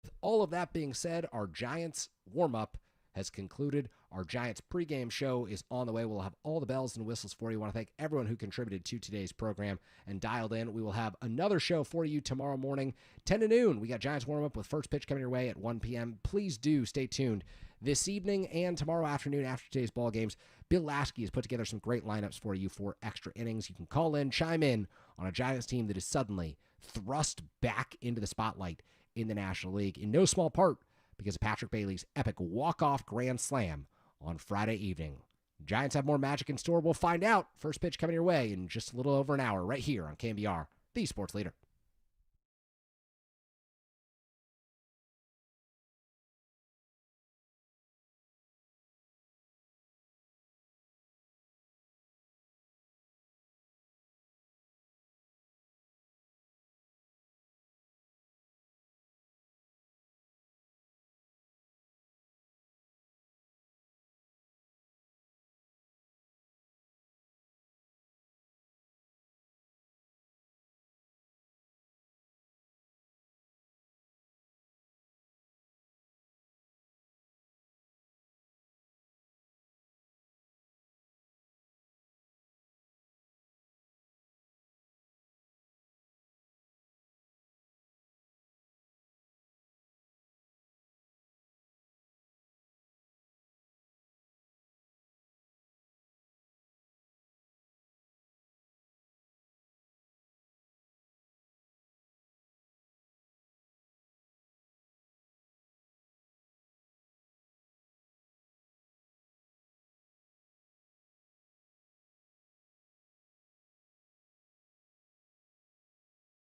with all of that being said, our Giants warm-up has concluded. Our Giants pregame show is on the way. We'll have all the bells and whistles for you. I want to thank everyone who contributed to today's program and dialed in. We will have another show for you tomorrow morning, 10 to noon. We got Giants warm-up with first pitch coming your way at 1 p.m. Please do stay tuned this evening and tomorrow afternoon after today's ball games. Bill Lasky has put together some great lineups for you for extra innings. You can call in, chime in on a Giants team that is suddenly thrust back into the spotlight in the National League, in no small part because of Patrick Bailey's epic walk-off grand slam on Friday evening. Giants have more magic in store. We'll find out. First pitch coming your way in just a little over an hour right here on KNBR, the sports leader.